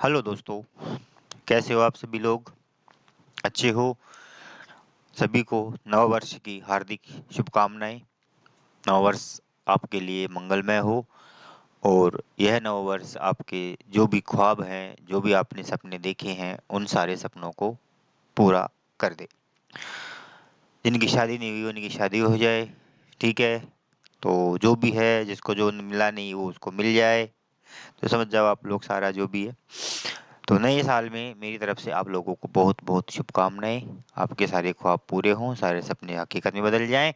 Hello दोस्तों, कैसे हो आप सभी लोग? अच्छे हो? सभी को नववर्ष की हार्दिक शुभकामनाएं। नववर्ष आपके लिए मंगलमय हो और यह नववर्ष आपके जो भी ख्वाब हैं, जो भी आपने सपने देखे हैं, उन सारे सपनों को पूरा कर दे। जिनकी शादी नहीं हुई उनकी शादी हो जाए, ठीक है? तो जो भी है, जिसको जो मिला नहीं वो उसको मिल जाए। तो समझ जाओ आप लोग सारा जो भी है। तो नए साल में मेरी तरफ से आप लोगों को बहुत बहुत शुभकामनाएं। आपके सारे ख्वाब पूरे हों, सारे सपने हकीकत में बदल जाएं,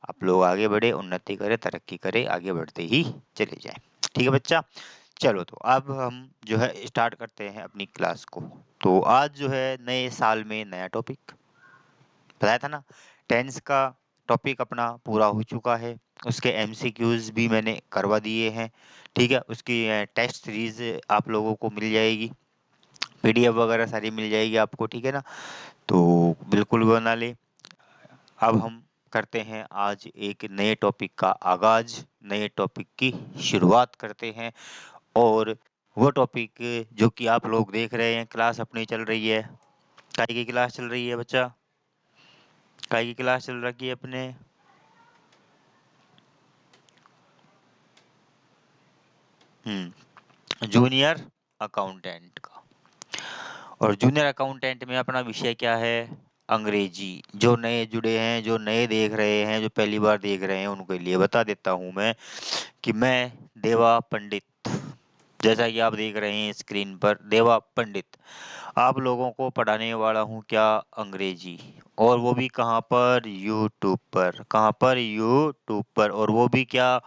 आप लोग आगे बढ़े, उन्नति करें, तरक्की करें, आगे बढ़ते ही चले जाएं। ठीक है बच्चा? चलो, तो अब हम जो है स्टार्ट करते हैं अपनी क्लास को। तो आज जो है नए साल में नया टॉपिक बताया था ना, टेंस का टॉपिक अपना पूरा हो चुका है। उसके एमसीक्यूज भी मैंने करवा दिए हैं। ठीक है, उसकी टेस्ट सीरीज आप लोगों को मिल जाएगी, पीडीएफ वगैरह सारी मिल जाएगी आपको, ठीक है ना? तो बिल्कुल बना ले। अब हम करते हैं आज एक नए टॉपिक का आगाज, नए टॉपिक की शुरुआत करते हैं। और वो टॉपिक जो कि आप लोग देख रहे हैं, क्लास अपनी चल रही है। काय की क्लास चल रही है बच्चा? काय की क्लास चल रही है अपने? जूनियर अकाउंटेंट का। और जूनियर अकाउंटेंट में अपना विषय क्या है? अंग्रेजी। जो नए जुड़े हैं, जो नए देख रहे हैं, जो पहली बार देख रहे हैं, उनके लिए बता देता हूँ मैं कि मैं देवा पंडित, जैसा कि आप देख रहे हैं स्क्रीन पर, देवा पंडित आप लोगों को पढ़ाने वाला हूँ क्या? अंग्रेजी। और वो भी कहाँ पर? यूट्यूब पर। कहाँ पर? यूट्यूब पर। और वो भी क्या?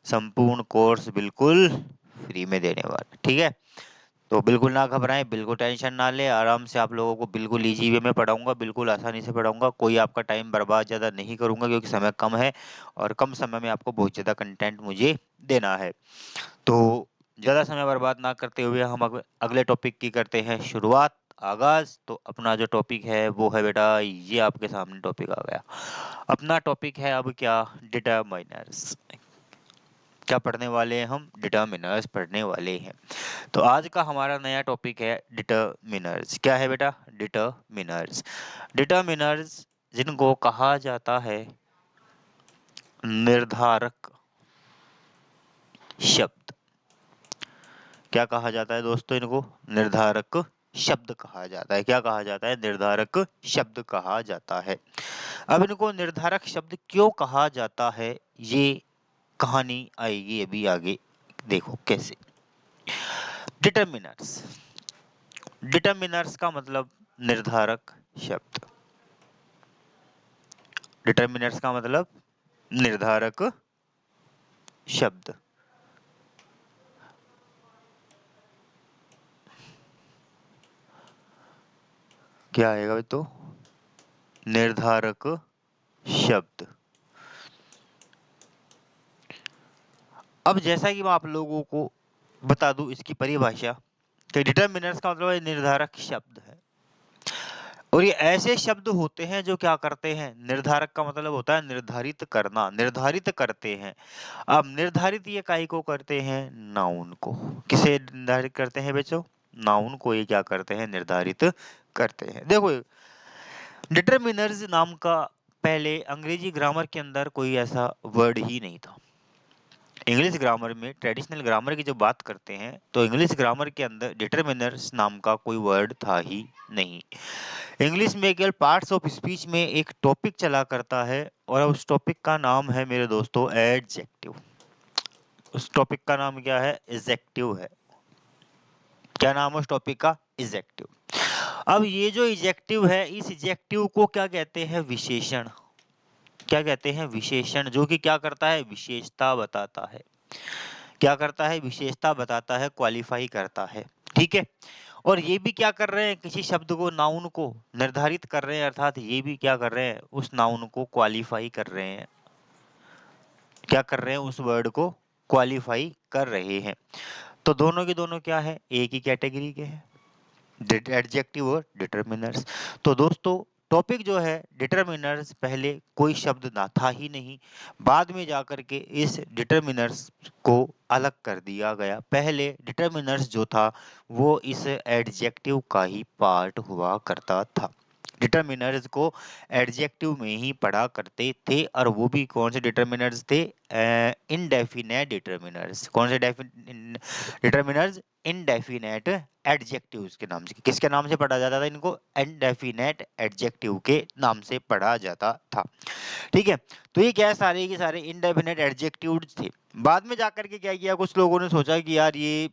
संपूर्ण कोर्स बिल्कुल फ्री में देने वाला, ठीक है? तो बिल्कुल ना घबराएं, बिल्कुल टेंशन ना लें, आराम से आप लोगों को बिल्कुल इजी वे में पढ़ाऊंगा, बिल्कुल आसानी से पढ़ाऊंगा। कोई आपका टाइम बर्बाद ज़्यादा नहीं करूंगा क्योंकि समय कम है और कम समय में आपको बहुत ज़्यादा कंटेंट मुझे देना है। तो ज़्यादा समय बर्बाद ना करते हुए हम अगले टॉपिक की करते हैं शुरुआत, आगाज। तो अपना जो टॉपिक है वो है बेटा, ये आपके सामने टॉपिक आ गया। अपना टॉपिक है अब क्या? डिटरमाइनर्स। क्या पढ़ने वाले हैं हम? डिटरमिनर्स पढ़ने वाले हैं। तो आज का हमारा नया टॉपिक है डिटरमिनर्स। क्या है बेटा? डिटरमिनर्स। डिटरमिनर्स जिनको कहा जाता है निर्धारक शब्द। क्या कहा जाता है दोस्तों इनको? निर्धारक शब्द कहा जाता है। क्या कहा जाता है? निर्धारक शब्द कहा जाता है। अब इनको निर्धारक शब्द क्यों कहा जाता है, ये कहानी आएगी अभी आगे, देखो कैसे। डिटरमिनर्स, डिटरमिनर्स का मतलब निर्धारक शब्द। डिटरमिनर्स का मतलब निर्धारक शब्द। क्या आएगा भाई? तो निर्धारक शब्द। अब जैसा कि मैं आप लोगों को बता दूं इसकी परिभाषा, कि डिटरमिनर्स का मतलब निर्धारक शब्द है। और ये ऐसे शब्द होते हैं जो क्या करते हैं? निर्धारक का मतलब होता है निर्धारित करना, निर्धारित करते हैं। अब निर्धारित ये काहे को करते हैं? नाउन को। किसे निर्धारित करते हैं बच्चों? नाउन को ये क्या करते हैं? निर्धारित करते हैं। देखो, डिटरमिनर्स नाम का पहले अंग्रेजी ग्रामर के अंदर कोई ऐसा वर्ड ही नहीं था। इंग्लिश ग्रामर में, ट्रेडिशनल ग्रामर की जो बात करते हैं, तो इंग्लिश ग्रामर के अंदर डिटरमिनर्स नाम का कोई वर्ड था ही नहीं। इंग्लिश में केवल पार्ट्स ऑफ स्पीच में एक टॉपिक चला करता है और उस टॉपिक का नाम है मेरे दोस्तों एडजेक्टिव। उस टॉपिक का नाम क्या है? एडजेक्टिव है। क्या नाम है उस टॉपिक का? एडजेक्टिव। अब ये जो एडजेक्टिव है, इस एडजेक्टिव को क्या कहते हैं? विशेषण। क्या कहते हैं? विशेषण। जो कि क्या करता है? विशेषता बताता है। क्या करता है? विशेषता बताता है, क्वालिफाई करता है, ठीक है? और ये भी क्या कर रहे हैं? किसी शब्द को, नाउन को निर्धारित कर रहे हैं, अर्थात ये भी क्या कर रहे हैं? उस नाउन को क्वालिफाई कर रहे हैं। क्या कर रहे हैं? उस वर्ड को क्वालिफाई कर रहे हैं। तो दोनों के दोनों क्या है? एक ही कैटेगरी के हैं, एडजेक्टिव और डिटरमिनर्स। तो दोस्तों, टॉपिक जो है डिटरमिनर्स, पहले कोई शब्द ना था ही नहीं, बाद में जाकर के इस डिटरमिनर्स को अलग कर दिया गया। पहले डिटरमिनर्स जो था वो इस एडजेक्टिव का ही पार्ट हुआ करता था। डिटरमिनर्स को एडजेक्टिव में ही पढ़ा करते थे, और वो भी कौन से डिटरमिनर्स थे? Indefinite determiners. कौन से डिटरमिनर्स? इनडेफिनेट एडजेक्टिव्स के नाम से। किसके नाम से पढ़ा जाता था इनको? इनडेफिनेट एडजेक्टिव के नाम से पढ़ा जाता था। ठीक है, तो ये क्या है, सारे के सारे इनडेफिनेट एडजेक्टिव्स थे। बाद में जाकर के क्या किया, कुछ लोगों ने सोचा कि यार ये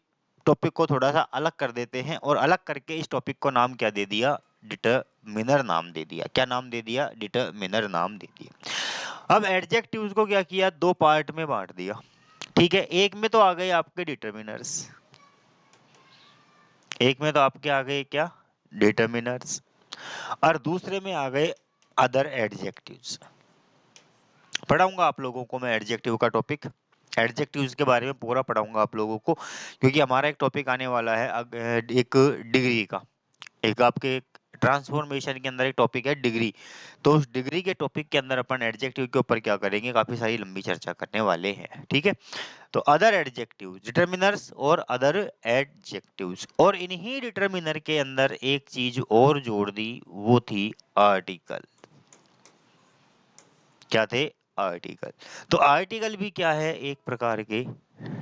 टॉपिक को थोड़ा सा अलग कर देते हैं, और अलग करके इस टॉपिक को नाम क्या दे दिया? डिटरमिनर नाम दे दिया। क्या नाम दे दिया? डिटरमिनर नाम दे दिया। अब एडजेक्टिव्स को क्या किया? दो पार्ट में बांट दिया। ठीक है, एक में तो आ गए आपके डिटरमिनर्स, एक में तो आपके आ गए क्या? डिटरमिनर्स, और दूसरे में आ गए अदर एडजेक्टिव्स। पढ़ाऊंगा आप लोगों को मैं एडजेक्टिव का टॉपिक, एडजेक्टिव्स के बारे में पूरा पढ़ाऊंगा आप लोगों को, क्योंकि हमारा एक टॉपिक आने वाला है एक डिग्री का, एक आपके ट्रांसफॉर्मेशन के अंदर एक टॉपिक है डिग्री। तो उस डिग्री के टॉपिक के अंदर अपन एडजेक्टिव के ऊपर क्या करेंगे, काफी सारी लंबी चर्चा करने वाले हैं। ठीक है, तो अदर एडजेक्टिव्स, डिटरमिनर्स और अदर एडजेक्टिव्स, और इन्हीं डिटरमिनर के अंदर एक चीज और जोड़ दी, वो थी आर्टिकल। क्या थे? आर्टिकल। तो आर्टिकल भी क्या है? एक प्रकार के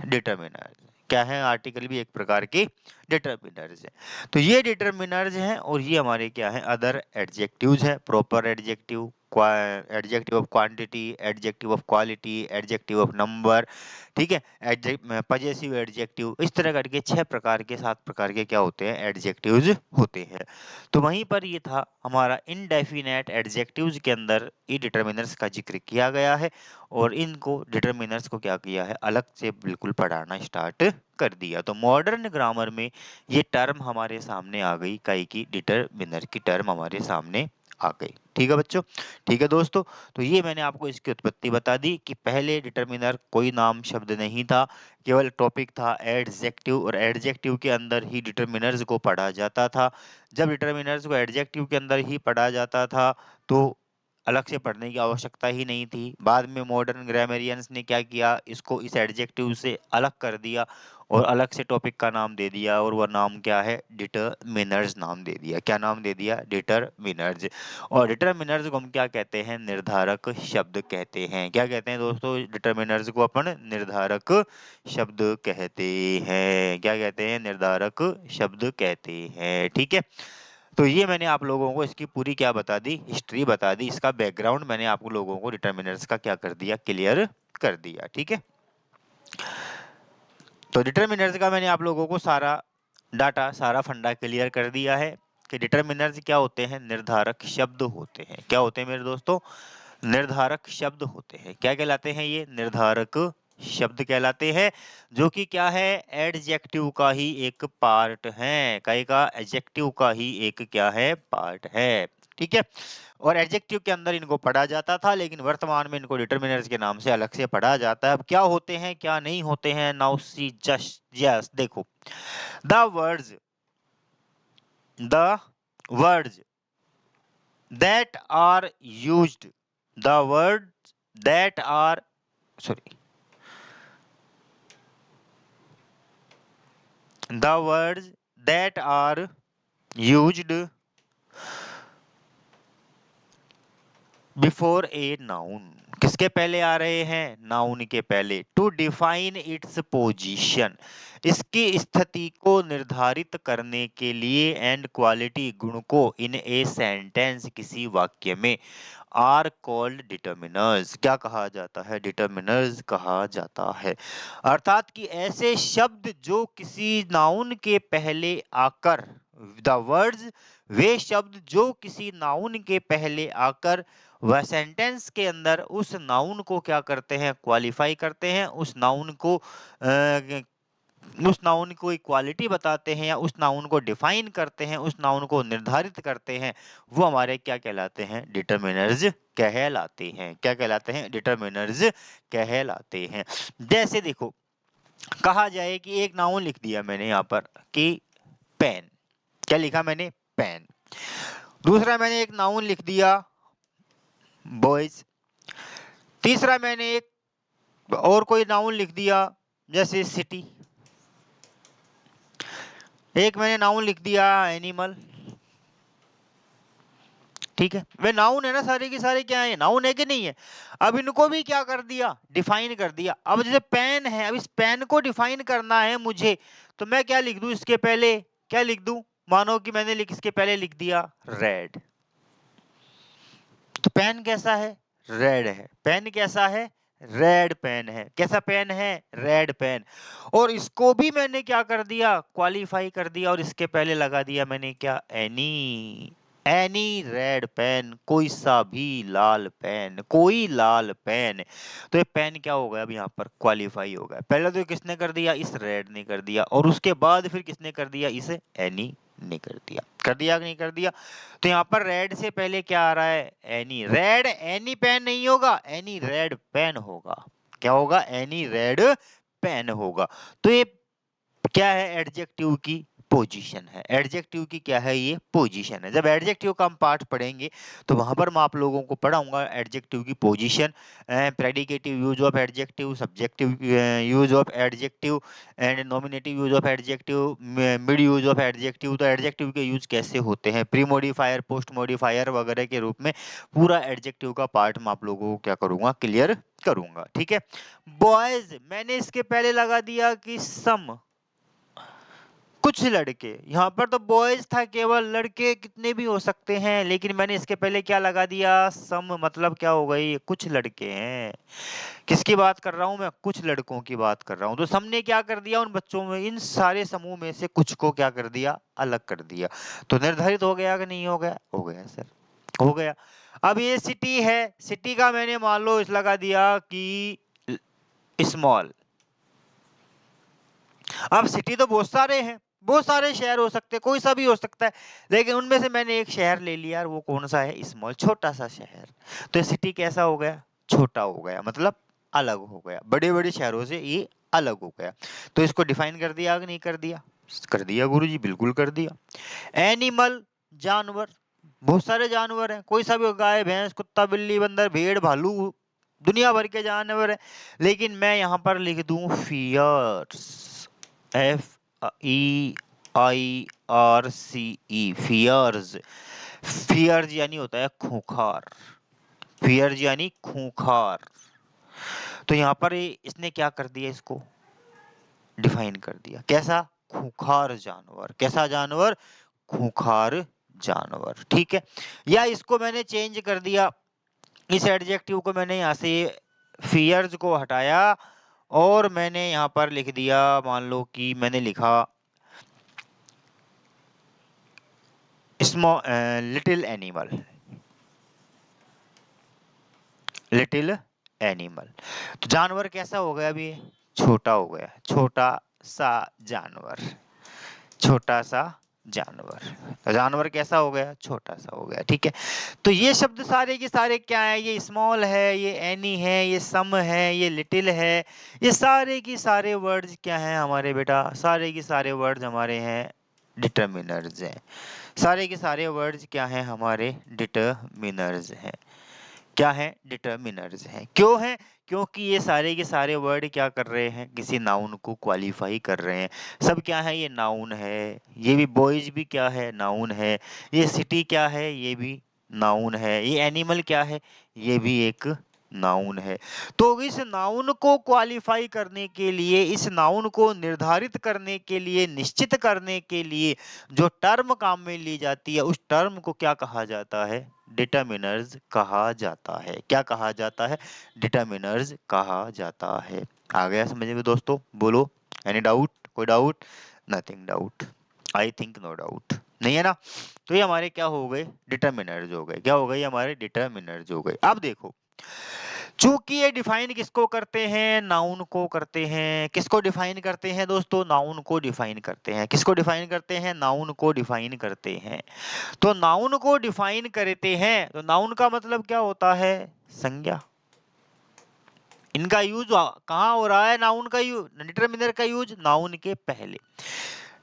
डिटरमिनर। क्या है? आर्टिकल भी एक प्रकार के डिटरमिनर्स है। तो ये डिटरमिनर्स हैं, और ये हमारे क्या है? अदर एडजेक्टिव्स है। Proper adjective, adjective of quantity, adjective of quality, adjective of number. ठीक है, पजेसिव एडजेक्टिव, इस तरह करके 6 प्रकार के 7 प्रकार के क्या होते हैं? एडजेक्टिव्स होते हैं। तो वहीं पर ये था हमारा इनडेफिनेट एडजेक्टिव्स के अंदर ये डिटरमिनर्स का जिक्र किया गया है, और इनको डिटरमिनर्स को क्या किया है? अलग से बिल्कुल पढ़ाना स्टार्ट कर दिया। तो मॉडर्न ग्रामर में ये टर्म हमारे सामने आ गई, काई की डिटरमिनर की टर्म हमारे सामने आ गई। ठीक है बच्चों, ठीक है दोस्तों, तो ये मैंने आपको इसकी उत्पत्ति बता दी कि पहले डिटरमिनर कोई नाम शब्द नहीं था, केवल टॉपिक था एडजेक्टिव, और एडजेक्टिव के अंदर ही डिटरमिनर्स को पढ़ा जाता था। जब डिटरमिनर्स को एडजेक्टिव के अंदर ही पढ़ा जाता था, तो अलग से पढ़ने की आवश्यकता ही नहीं थी। बाद में मॉडर्न ग्रामेरियंस ने क्या किया, इसको इस एडजेक्टिव से अलग कर दिया, और अलग से टॉपिक का नाम दे दिया, और वह नाम क्या है? डिटरमिनर्स नाम दे दिया। क्या नाम दे दिया? डिटरमिनर्स। और डिटरमिनर्स को हम क्या कहते हैं? निर्धारक शब्द कहते हैं। क्या कहते हैं दोस्तों? डिटरमिनर्स को अपन निर्धारक शब्द कहते हैं। क्या कहते हैं? निर्धारक शब्द कहते हैं। ठीक है, तो ये मैंने आप लोगों को इसकी पूरी क्या बता दी? हिस्ट्री बता दी, इसका बैकग्राउंड मैंने आप लोगों को डिटरमिनर्स का क्या कर दिया? क्लियर कर दिया। ठीक है, तो डिटरमिनर्स का मैंने आप लोगों को सारा डाटा, सारा फंडा क्लियर कर दिया है कि डिटरमिनर्स क्या होते हैं? निर्धारक शब्द होते हैं। क्या होते हैं मेरे दोस्तों? निर्धारक शब्द होते हैं। क्या कहलाते हैं ये? निर्धारक शब्द कहलाते हैं, जो कि क्या है? एडजेक्टिव का ही एक पार्ट है। काय का? एडजेक्टिव का ही एक क्या है? पार्ट है। ठीक है, और एडजेक्टिव के अंदर इनको पढ़ा जाता था, लेकिन वर्तमान में इनको डिटरमिनर्स के नाम से अलग से पढ़ा जाता है। अब क्या होते हैं, क्या नहीं होते हैं? नाउ सी जस्ट यस, देखो, the words, the words that are used, the words that are, sorry, the words that are used before a noun, किसके पहले आ रहे हैं? नाउन के पहले। टू डिफाइन इट्स पोजीशन, इसकी स्थिति को निर्धारित करने के लिए, एंड क्वालिटी, गुण को, इन ए सेंटेंस, किसी वाक्य में, आर कॉल्ड डिटरमिनर्स। क्या कहा जाता है? डिटरमिनर्स कहा जाता है। अर्थात कि ऐसे शब्द जो किसी नाउन के पहले आकर, द वर्ड्स, वे शब्द जो किसी नाउन के पहले आकर वह सेंटेंस के अंदर उस नाउन को क्या करते हैं? क्वालिफाई करते हैं, उस नाउन को उस नाउन को एक क्वालिटी बताते हैं, या उस नाउन को डिफाइन करते हैं, उस नाउन को निर्धारित करते हैं, वो हमारे क्या कहलाते हैं? डिटरमिनर्स कहलाते हैं। क्या कहलाते हैं? डिटरमिनर्स कहलाते हैं। जैसे देखो, कहा जाए कि एक नाउन लिख दिया मैंने यहाँ पर कि पेन। क्या लिखा मैंने? पेन। दूसरा मैंने एक नाउन लिख दिया बॉयज। तीसरा मैंने एक और कोई नाउन लिख दिया जैसे सिटी। एक मैंने नाउन लिख दिया एनिमल। ठीक है, वे नाउन है ना, सारे के सारे क्या है, नाउन है कि नहीं है। अब इनको भी क्या कर दिया, डिफाइन कर दिया। अब जैसे पेन है, अब इस पेन को डिफाइन करना है मुझे, तो मैं क्या लिख दूं इसके पहले, क्या लिख दूं, मानो कि मैंने इसके पहले लिख दिया रेड। तो पेन कैसा है, रेड है। पेन कैसा है, रेड पेन है। कैसा पेन है, रेड पेन। और इसको भी मैंने क्या कर दिया, क्वालिफाई कर दिया, और इसके पहले लगा दिया मैंने क्या, एनी। एनी रेड पेन, कोई सा भी लाल पेन, कोई लाल पेन। तो ये पेन क्या हो गया, अब यहाँ पर क्वालिफाई हो गया। पहले तो किसने कर दिया, इस रेड ने कर दिया, और उसके बाद फिर किसने कर दिया, इस एनी ने कर दिया। कर दिया कि नहीं कर दिया। तो यहाँ पर रेड से पहले क्या आ रहा है, एनी। रेड एनी पेन नहीं होगा, एनी रेड पेन होगा। क्या होगा, एनी रेड पेन होगा। तो ये क्या है, एडजेक्टिव की पोजीशन है। एडजेक्टिव की क्या है, ये पोजीशन है। जब एडजेक्टिव का हम पार्ट पढ़ेंगे तो वहां पर मैं आप लोगों को पढ़ाऊंगा एडजेक्टिव की position, predicative use of adjective, subjective use of adjective, and nominative use of adjective, mid use of adjective. तो एडजेक्टिव के यूज कैसे होते हैं, प्री मॉडिफायर, पोस्ट मॉडिफायर वगैरह के रूप में, पूरा एडजेक्टिव का पार्ट मैं आप लोगों को क्या करूंगा, क्लियर करूंगा। ठीक है। बॉयज मैंने इसके पहले लगा दिया कि सम, कुछ लड़के। यहाँ पर तो बॉयज था केवल, लड़के कितने भी हो सकते हैं, लेकिन मैंने इसके पहले क्या लगा दिया, सम, मतलब क्या हो गई, कुछ लड़के हैं। किसकी बात कर रहा हूं मैं, कुछ लड़कों की बात कर रहा हूं। तो सबने क्या कर दिया, उन बच्चों में, इन सारे समूह में से कुछ को क्या कर दिया, अलग कर दिया। तो निर्धारित हो गया कि नहीं हो गया, हो गया सर, हो गया। अब ये सिटी है, सिटी का मैंने मान लो इस लगा दिया कि स्मॉल। अब सिटी तो बहुत सारे हैं, बहुत सारे शहर हो सकते हैं, कोई सा भी हो सकता है, लेकिन उनमें से मैंने एक शहर ले लिया, और वो कौन सा है, स्मॉल, छोटा सा शहर। तो सिटी कैसा हो गया, छोटा हो गया, मतलब अलग हो गया, बड़े बड़े शहरों से ये अलग हो गया। तो इसको डिफाइन कर दिया कि नहीं कर दिया, कर दिया गुरुजी, बिल्कुल कर दिया। एनिमल, जानवर, बहुत सारे जानवर हैं, कोई सा भी हो, गाय भैंस कुत्ता बिल्ली बंदर भेड़ भालू, दुनिया भर के जानवर है। लेकिन मैं यहाँ पर लिख दूं फियर्स, FEIRC, फियर्स। फियर्स यानी होता है खूंखार, फियर्स यानी खूंखार। तो यहाँ पर इसने क्या कर दिया, इसको डिफाइन कर दिया, कैसा, खूंखार जानवर। कैसा जानवर, खूंखार जानवर। ठीक है। या इसको मैंने चेंज कर दिया, इस एडजेक्टिव को मैंने यहाँ से फियर्स को हटाया, और मैंने यहाँ पर लिख दिया, मान लो कि मैंने लिखा small, little animal, little animal. तो जानवर कैसा हो गया अभी, छोटा हो गया, छोटा सा जानवर, छोटा सा जानवर। तो जानवर कैसा हो गया, छोटा सा हो गया। ठीक है। तो ये शब्द सारे के सारे क्या है, ये स्मॉल है, ये एनी है, ये सम है, ये लिटिल है, ये सारे की सारे वर्ड्स क्या हैं हमारे बेटा, सारे के सारे वर्ड्स हमारे हैं डिटर्मिनर्स हैं। सारे के सारे वर्ड्स क्या हैं, हमारे डिटर्मिनर्स हैं। क्या है, डिटर्मिनर्स हैं। क्यों है, क्योंकि ये सारे के सारे वर्ड क्या कर रहे हैं, किसी नाउन को क्वालिफाई कर रहे हैं। सब क्या है, ये नाउन है, ये भी बॉयज भी क्या है, नाउन है, ये सिटी क्या है, ये भी नाउन है, ये एनिमल क्या है, ये भी एक नाउन है। तो इस नाउन को क्वालिफाई करने के लिए, इस नाउन को निर्धारित करने के लिए, निश्चित करने के लिए जो टर्म काम में ली जाती है, उस टर्म को क्या कहा जाता है, डिटर्मिनर्स कहा जाता है। क्या कहा जाता है, डिटर्मिनर्स कहा जाता है। आ गया समझ में दोस्तों, बोलो, एनी डाउट, कोई doubt, nothing doubt, I think no doubt, नहीं है ना। तो ये हमारे क्या हो गए, डिटर्मिनर्स हो गए। क्या हो गए, हमारे डिटर्मिनर्स हो गए। अब देखो, चूंकि ये डिफाइन किसको करते हैं, नाउन को करते हैं। किसको डिफाइन करते हैं दोस्तों, नाउन को डिफाइन करते हैं। किसको डिफाइन करते हैं, नाउन को डिफाइन करते हैं। तो नाउन को डिफाइन करते हैं, तो नाउन का मतलब क्या होता है, संज्ञा। इनका यूज कहाँ हो रहा है, नाउन का यूज, डिटरमिनर का यूज नाउन के पहले।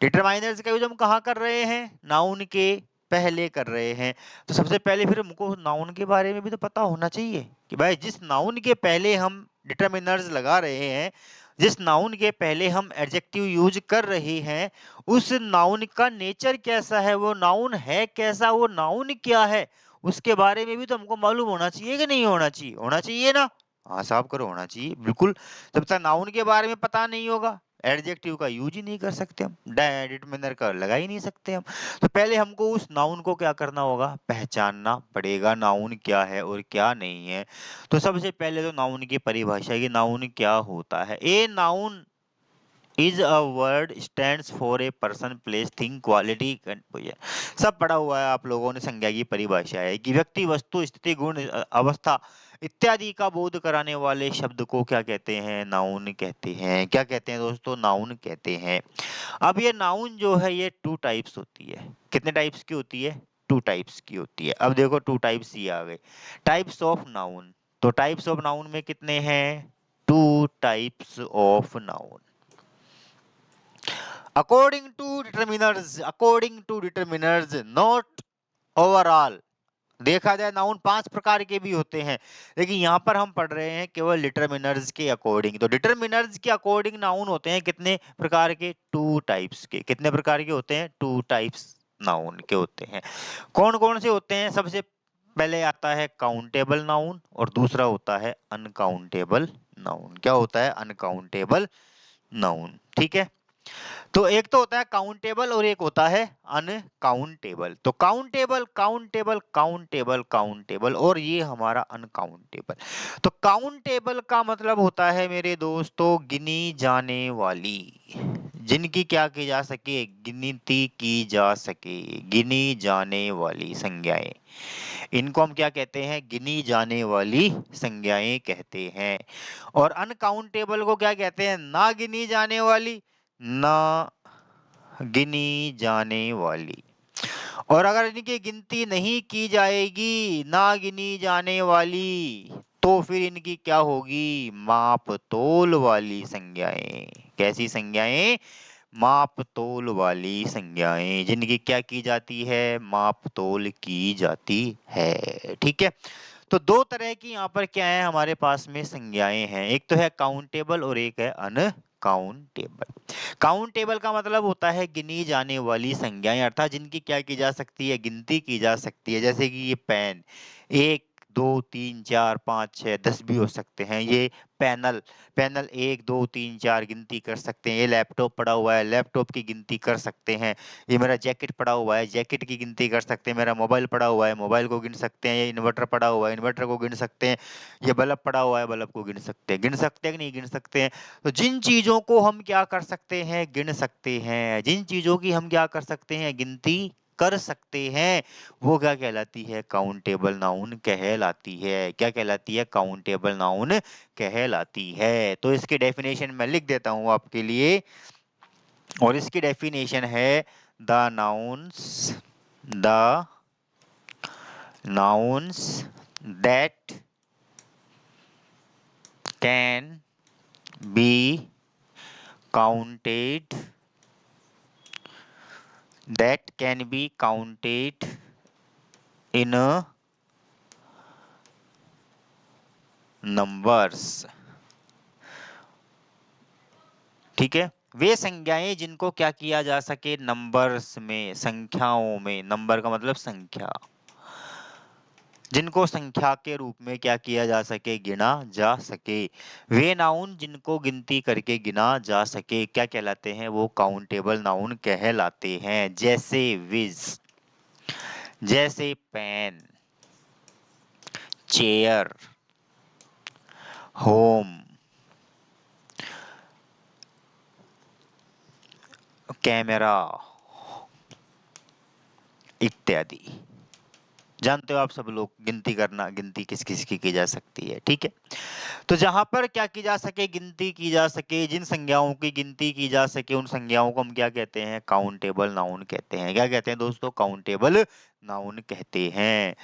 डिटरमाइनर्स का यूज हम कहाँ कर रहे हैं, नाउन के पहले कर रहे हैं, तो सबसे पहले फिर हमको नाउन के बारे में भी तो पता होना चाहिए कि भाई जिस नाउन के पहले हम डिटरमिनर्स लगा रहे हैं, जिस नाउन के पहले हम एडजेक्टिव यूज कर रहे हैं, उस नाउन का नेचर कैसा है, वो नाउन है कैसा, वो नाउन क्या है, उसके बारे में भी तो हमको मालूम होना चाहिए कि नहीं होना चाहिए? होना चाहिए ना? हाँ साहब करो, होना चाहिए बिल्कुल। जब तक नाउन के बारे में पता नहीं होगा, एडजेक्टिव का यूज ही नहीं कर सकते हम, डिटरमिनर का लगा ही नहीं सकते हम। तो पहले हमको उस नाउन को क्या करना होगा, पहचानना पड़ेगा, नाउन क्या है और क्या नहीं है। तो सबसे पहले तो नाउन की परिभाषा, कि नाउन क्या होता है। A noun is a word stands for a person, place, thing, quality, position. सब पढ़ा हुआ है आप लोगों ने, संज्ञा की परिभाषा है कि व्यक्ति, वस्तु, स्थिति, गुण, अवस्था इत्यादि का बोध कराने वाले शब्द को क्या कहते हैं, नाउन कहते हैं। क्या कहते हैं दोस्तों, नाउन कहते हैं। अब ये नाउन जो है ये टू टाइप्स होती है। कितने टाइप्स की होती है, टू टाइप्स की होती है। अब देखो टू टाइप्स ये आ गए, टाइप्स ऑफ नाउन। तो टाइप्स ऑफ नाउन में कितने हैं, two types of noun. According to determiners, not overall. देखा जाए नाउन पांच प्रकार के भी होते हैं, लेकिन यहाँ पर हम पढ़ रहे हैं केवल डिटरमिनर्स के अकॉर्डिंग। तो डिटरमिनर्स के अकॉर्डिंग नाउन होते हैं कितने प्रकार के, टू टाइप्स के। कितने प्रकार के होते हैं, टू टाइप्स नाउन के होते हैं। कौन कौन से होते हैं, सबसे पहले आता है काउंटेबल नाउन, और दूसरा होता है अनकाउंटेबल नाउन। क्या होता है, अनकाउंटेबल नाउन। ठीक है, तो एक तो होता है काउंटेबल और एक होता है अनकाउंटेबल। तो काउंटेबल, काउंटेबल, काउंटेबल, काउंटेबल, और ये हमारा अनकाउंटेबल। तो काउंटेबल का मतलब होता है मेरे दोस्तों, गिनी जाने वाली, जिनकी क्या की जा सके, गिनती की जा सके, गिनी जाने वाली संज्ञाएं। इनको हम क्या कहते हैं, गिनी जाने वाली संज्ञाएं कहते हैं। और अनकाउंटेबल को क्या कहते हैं, ना गिनी जाने वाली, ना गिनी जाने वाली। और अगर इनकी गिनती नहीं की जाएगी, ना गिनी जाने वाली, तो फिर इनकी क्या होगी, माप तोल वाली संज्ञाएं। कैसी संज्ञाएं, माप तोल वाली संज्ञाएं, जिनकी क्या की जाती है, माप तोल की जाती है। ठीक है, तो दो तरह की यहाँ पर क्या है हमारे पास में संज्ञाएं हैं, एक तो है काउंटेबल और एक है अनकाउंटेबल। काउंटेबल का मतलब होता है गिनी जाने वाली संज्ञाएं, अर्थात जिनकी क्या की जा सकती है, गिनती की जा सकती है। जैसे कि ये पेन, एक, दो, तीन, चार, पाँच, छह, 10 भी हो सकते हैं। ये पैनल, पैनल एक, दो, तीन, चार गिनती कर सकते हैं। ये लैपटॉप पड़ा हुआ है, लैपटॉप की गिनती कर सकते हैं। ये मेरा जैकेट पड़ा हुआ है, जैकेट की गिनती कर सकते हैं। मेरा मोबाइल पड़ा हुआ है, मोबाइल को गिन सकते हैं। ये इन्वर्टर पड़ा हुआ है, इन्वर्टर को गिन सकते हैं। ये बल्ब पड़ा हुआ है, बल्ब को गिन सकते हैं। गिन सकते हैं कि नहीं गिन सकते हैं? तो जिन चीजों को हम क्या कर सकते हैं, गिन सकते हैं, जिन चीजों की हम क्या कर सकते हैं, गिनती कर सकते हैं, वो क्या कहलाती है, काउंटेबल नाउन कहलाती है। क्या कहलाती है, काउंटेबल नाउन कहलाती है। तो इसकी डेफिनेशन मैं लिख देता हूं आपके लिए, और इसकी डेफिनेशन है, the nouns, the nouns that can be counted, that can be counted in numbers। ठीक है, वे संज्ञाएं जिनको क्या किया जा सके, नंबर्स में, संख्याओं में। नंबर का मतलब संख्या, जिनको संख्या के रूप में क्या किया जा सके, गिना जा सके। वे नाउन जिनको गिनती करके गिना जा सके क्या कहलाते हैं, वो काउंटेबल नाउन कहलाते हैं। जैसे विज, जैसे पेन, चेयर, होम, कैमरा इत्यादि। जानते हो आप सब लोग गिनती करना, गिनती किस किस की जा सकती है, ठीक है। तो जहां पर क्या की जा सके, गिनती की जा सके, जिन संज्ञाओं की गिनती की जा सके उन संज्ञाओं को हम क्या कहते हैं, काउंटेबल नाउन कहते हैं। क्या कहते हैं दोस्तों, काउंटेबल नाउन कहते हैं।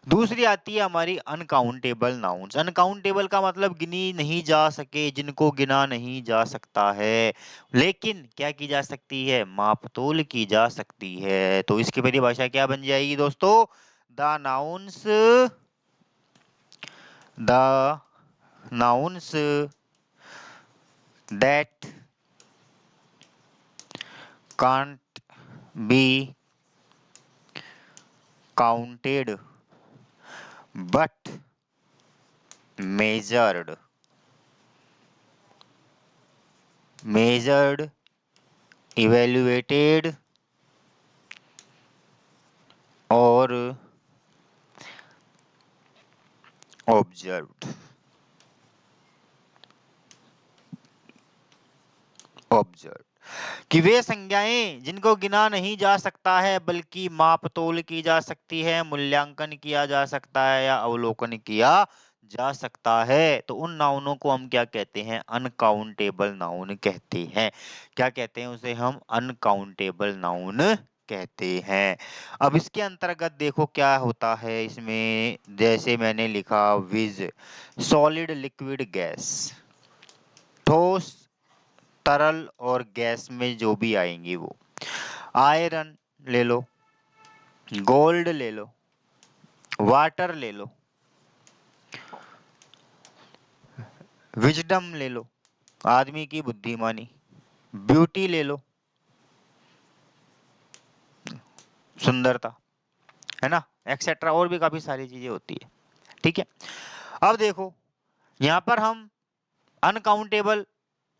दूसरी आती है हमारी अनकाउंटेबल नाउन्स। अनकाउंटेबल का मतलब गिनी नहीं जा सके, जिनको गिना नहीं जा सकता है, लेकिन क्या की जा सकती है, मापतोल की जा सकती है। तो इसकी परिभाषा क्या बन जाएगी दोस्तों, the nouns, the nouns that can't be counted but measured, evaluated और observed, कि वे संज्ञाएं जिनको गिना नहीं जा सकता है बल्कि मापतोल की जा सकती है, मूल्यांकन किया जा सकता है या अवलोकन किया जा सकता है, तो उन नाउनों को हम क्या कहते हैं, अनकाउंटेबल नाउन कहते हैं। क्या कहते हैं उसे हम, अनकाउंटेबल नाउन कहते हैं। अब इसके अंतर्गत देखो क्या होता है इसमें, जैसे मैंने लिखा विज, सॉलिड, लिक्विड, गैस, ठोस, तरल और गैस में जो भी आएंगी वो, आयरन ले लो, गोल्ड ले लो, वाटर ले लो, विजडम ले लो, आदमी की बुद्धिमानी, ब्यूटी ले लो, सुंदरता, है ना, एक्सेट्रा, और भी काफी सारी चीजें होती है, ठीक है। अब देखो यहाँ पर हम अनकाउंटेबल,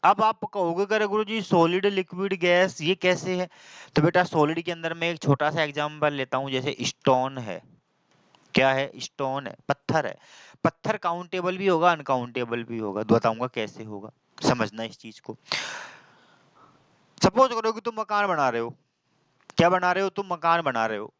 अब आप कहोगे करे गुरुजी सॉलिड, लिक्विड, गैस ये कैसे है, तो बेटा सॉलिड के अंदर मैं एक छोटा सा एग्जांपल लेता हूँ, जैसे स्टोन है, क्या है, स्टोन है, पत्थर है। पत्थर काउंटेबल भी होगा, अनकाउंटेबल भी होगा, बताऊंगा कैसे होगा, समझना इस चीज को। सपोज करो कि तुम मकान बना रहे हो, क्या बना रहे हो, तुम मकान बना रहे हो,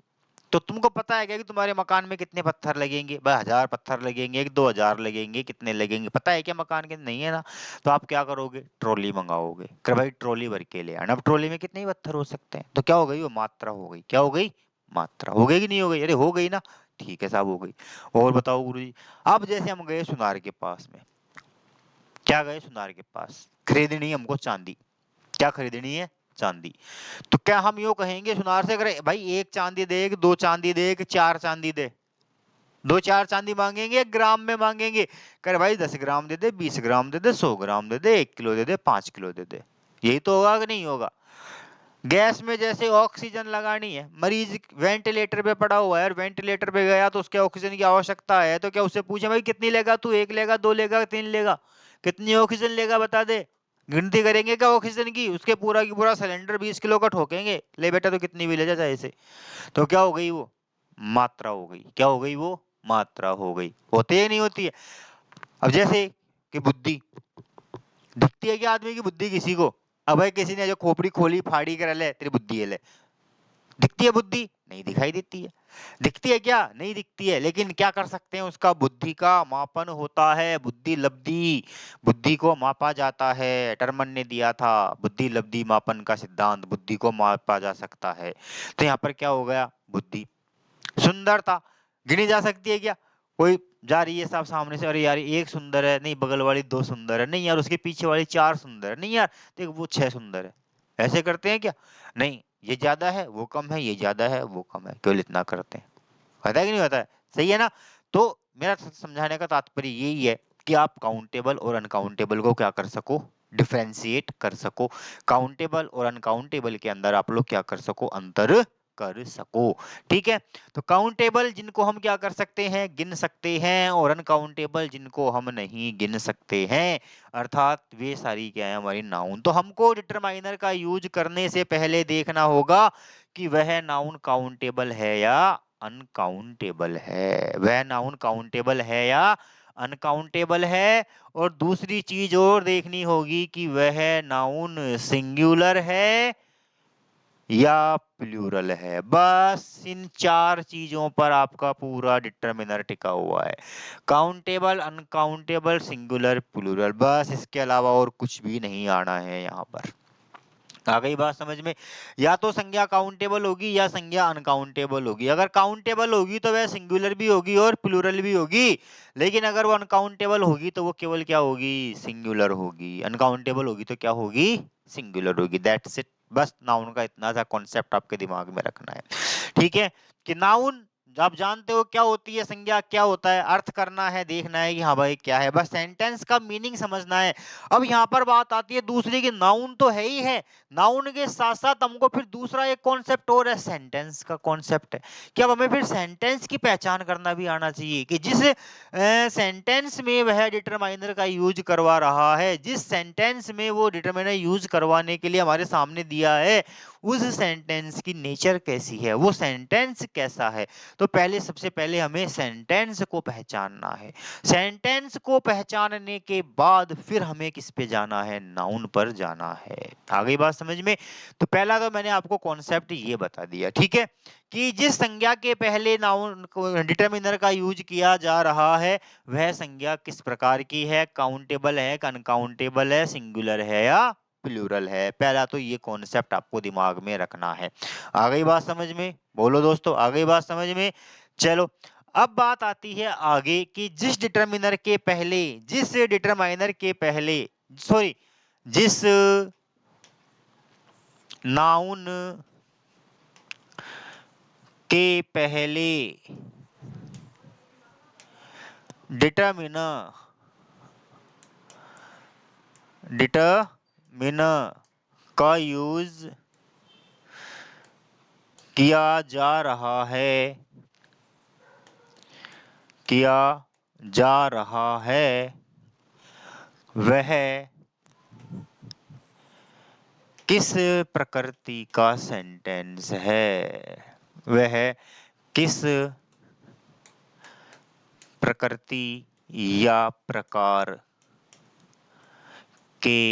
तो तुमको पता है क्या कि तुम्हारे मकान में कितने पत्थर लगेंगे, भाई 1000 पत्थर लगेंगे, 2000 लगेंगे, कितने लगेंगे पता है क्या मकान के, नहीं है ना। तो आप क्या करोगे, ट्रॉली मंगाओगे, कर भाई ट्रॉली भर के ले आना। अब ट्रॉली में कितने ही पत्थर हो सकते हैं, तो क्या हो गई वो, मात्रा हो गई, क्या हो गई, मात्रा हो गई कि नहीं हो गई, अरे हो गई ना, ठीक है साहब हो गई। और बताओ गुरुजी, अब जैसे हम गए सुनार के पास में, क्या गए सुनार के पास, खरीदनी है हमको चांदी, क्या खरीदनी है, चांदी। तो क्या हम यूं कहेंगे सुनार से, अगर भाई एक चांदी दे, दो चांदी दे, चार चांदी दे, दो चार चांदी मांगेंगे, ग्राम में मांगेंगे, कर भाई 10 ग्राम दे दे, 20 ग्राम दे दे, 100 ग्राम दे दे, 1 किलो दे दे, 5 किलो दे दे, यही तो होगा कि नहीं होगा। गैस में जैसे ऑक्सीजन लगानी है, मरीज वेंटिलेटर पे पड़ा हुआ है और वेंटिलेटर पे गया तो उसके ऑक्सीजन की आवश्यकता है, तो क्या उससे पूछे भाई कितनी लेगा तू, एक लेगा, दो लेगा, तीन लेगा, कितनी ऑक्सीजन लेगा बता दे, गिनती करेंगे क्या ऑक्सीजन की, उसके पूरा की पूरा सिलेंडर 20 किलो का ठोकेंगे, ले बेटा तो कितनी भी ले जा चाहे इसे। तो क्या हो गई वो, मात्रा हो गई, क्या हो गई वो, मात्रा हो गई, होती है नहीं होती है। अब जैसे कि बुद्धि, दिखती है क्या आदमी की बुद्धि किसी को, अब भाई किसी ने जो खोपड़ी खोली फाड़ी कर ले, तेरी बुद्धि है ले, दिखती है बुद्धि, नहीं दिखाई देती है, दिखती है क्या, नहीं दिखती है, लेकिन क्या कर सकते हैं, उसका बुद्धि का मापन होता है, बुद्धि लब्धि, बुद्धि को मापा जाता है, टर्मन ने दिया था बुद्धि लब्धि मापन का सिद्धांत, बुद्धि को मापा जा सकता है। तो यहाँ पर क्या हो गया, बुद्धि। सुंदरता गिनी जा सकती है क्या, कोई जा रही है साहब सामने से, अरे यार एक सुंदर है, नहीं बगल वाली 2 सुंदर है, नहीं यार उसके पीछे वाली 4 सुंदर है, नहीं यार देख वो 6 सुंदर है, ऐसे करते हैं क्या, नहीं ये ज्यादा है वो कम है, ये ज्यादा है वो कम है, केवल इतना करते हैं, होता है कि नहीं होता है, सही है ना। तो मेरा समझाने का तात्पर्य यही है कि आप काउंटेबल और अनकाउंटेबल को क्या कर सको, डिफरेंशिएट कर सको, काउंटेबल और अनकाउंटेबल के अंदर आप लोग क्या कर सको, अंतर कर सको, ठीक है। तो काउंटेबल जिनको हम क्या कर सकते हैं, गिन सकते हैं, और अनकाउंटेबल जिनको हम नहीं गिन सकते हैं, अर्थात वे सारी क्या है, हमारी नाउन। तो हमको डिटरमाइनर का यूज करने से पहले देखना होगा कि वह नाउन काउंटेबल है या अनकाउंटेबल है, वह नाउन काउंटेबल है या अनकाउंटेबल है। और दूसरी चीज और देखनी होगी कि वह नाउन सिंगुलर है या प्लूरल है। बस इन चार चीजों पर आपका पूरा डिटरमिनर टिका हुआ है, काउंटेबल, अनकाउंटेबल, सिंगुलर, प्लूरल, बस इसके अलावा और कुछ भी नहीं आना है यहाँ पर। आ गई बात समझ में? या तो संज्ञा काउंटेबल होगी या संज्ञा अनकाउंटेबल होगी। अगर काउंटेबल होगी तो वह सिंगुलर भी होगी और प्लूरल भी होगी, लेकिन अगर वो अनकाउंटेबल होगी तो वो केवल क्या होगी, सिंगुलर होगी। अनकाउंटेबल होगी तो क्या होगी, सिंगुलर होगी। That's it. बस नाउन का इतना सा कॉन्सेप्ट आपके दिमाग में रखना है, ठीक है? कि नाउन आप जानते हो क्या होती है, संज्ञा क्या होता है, अर्थ करना है, देखना है कि हाँ भाई क्या है, बस सेंटेंस का मीनिंग समझना है। अब यहाँ पर बात आती है दूसरी की, नाउन तो है ही है, नाउन के साथ साथ हमको फिर दूसरा एक कॉन्सेप्ट और है, सेंटेंस का कॉन्सेप्ट है। कि अब हमें फिर सेंटेंस की पहचान करना भी आना चाहिए कि जिस सेंटेंस में वह डिटरमाइनर का यूज करवा रहा है, जिस सेंटेंस में वो डिटरमाइनर यूज करवाने के लिए हमारे सामने दिया है, उस सेंटेंस की नेचर कैसी है, वो सेंटेंस कैसा है। तो पहले, सबसे पहले हमें सेंटेंस को पहचानना है। सेंटेंस को पहचानने के बाद फिर हमें किस पे जाना है, नाउन पर जाना है। आ गई बात समझ में? तो पहला तो मैंने आपको कॉन्सेप्ट ये बता दिया, ठीक है? कि जिस संज्ञा के पहले नाउन को डिटरमिनर का यूज किया जा रहा है, वह संज्ञा किस प्रकार की है, काउंटेबल है, अनकाउंटेबल है, सिंगुलर है या प्लूरल है। पहला तो ये कॉन्सेप्ट आपको दिमाग में रखना है। आ गई बात समझ में? बोलो दोस्तों, आ गई बात समझ में? चलो, अब बात आती है आगे कि जिस डिटरमिनर के पहले, जिस डिटरमाइनर के पहले, सॉरी, जिस नाउन के पहले डिटरमिनर डिटरमिनर का यूज किया जा रहा है, किया जा रहा है, वह किस प्रकृति का सेंटेंस है, वह किस प्रकृति या प्रकार के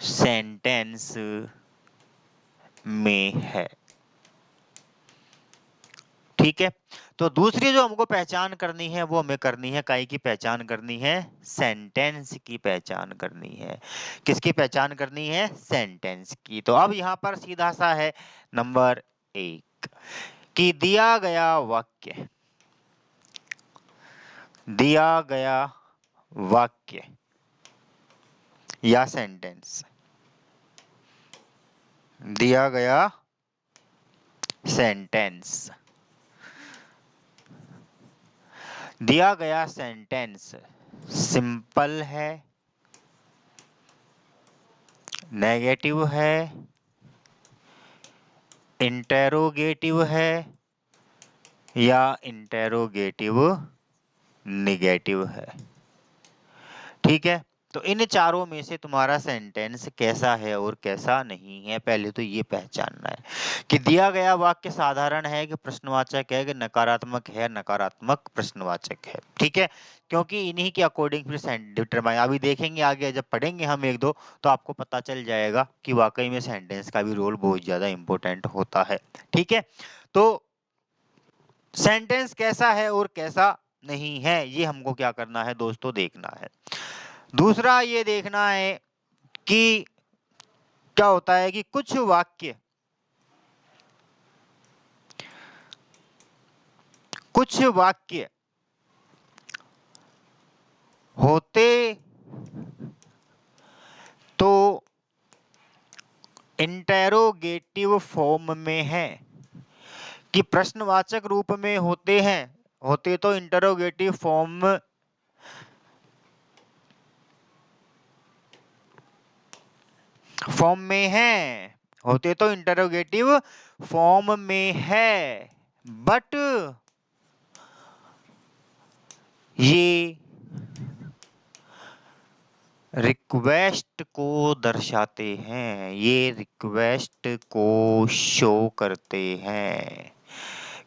सेंटेंस में है, ठीक है? तो दूसरी जो हमको पहचान करनी है वो हमें करनी है, काई की पहचान करनी है, सेंटेंस की पहचान करनी है। किसकी पहचान करनी है, सेंटेंस की। तो अब यहाँ पर सीधा सा है नंबर 1 कि दिया गया वाक्य, दिया गया वाक्य या सेंटेंस, दिया गया सेंटेंस, दिया गया सेंटेंस सिंपल है, नेगेटिव है, इंटेरोगेटिव है या इंटेरोगेटिव निगेटिव है, ठीक है? तो इन चारों में से तुम्हारा सेंटेंस कैसा है और कैसा नहीं है, पहले तो ये पहचानना है। कि दिया गया वाक्य साधारण है कि प्रश्नवाचक है, कि नकारात्मक है, नकारात्मक प्रश्नवाचक है, ठीक है? क्योंकि इन्हीं के अकॉर्डिंग फिर डिटरमाइन, अभी देखेंगे आगे जब पढ़ेंगे हम एक दो, तो आपको पता चल जाएगा कि वाकई में सेंटेंस का भी रोल बहुत ज्यादा इंपॉर्टेंट होता है, ठीक है? तो सेंटेंस कैसा है और कैसा नहीं है, ये हमको क्या करना है दोस्तों, देखना है। दूसरा ये देखना है कि क्या होता है कि कुछ वाक्य, कुछ वाक्य होते तो इंटेरोगेटिव फॉर्म में है, कि प्रश्नवाचक रूप में होते हैं, होते तो इंटेरोगेटिव फॉर्म में है, होते तो इंटेरोगेटिव फॉर्म में है, बट ये रिक्वेस्ट को दर्शाते हैं, ये रिक्वेस्ट को शो करते हैं।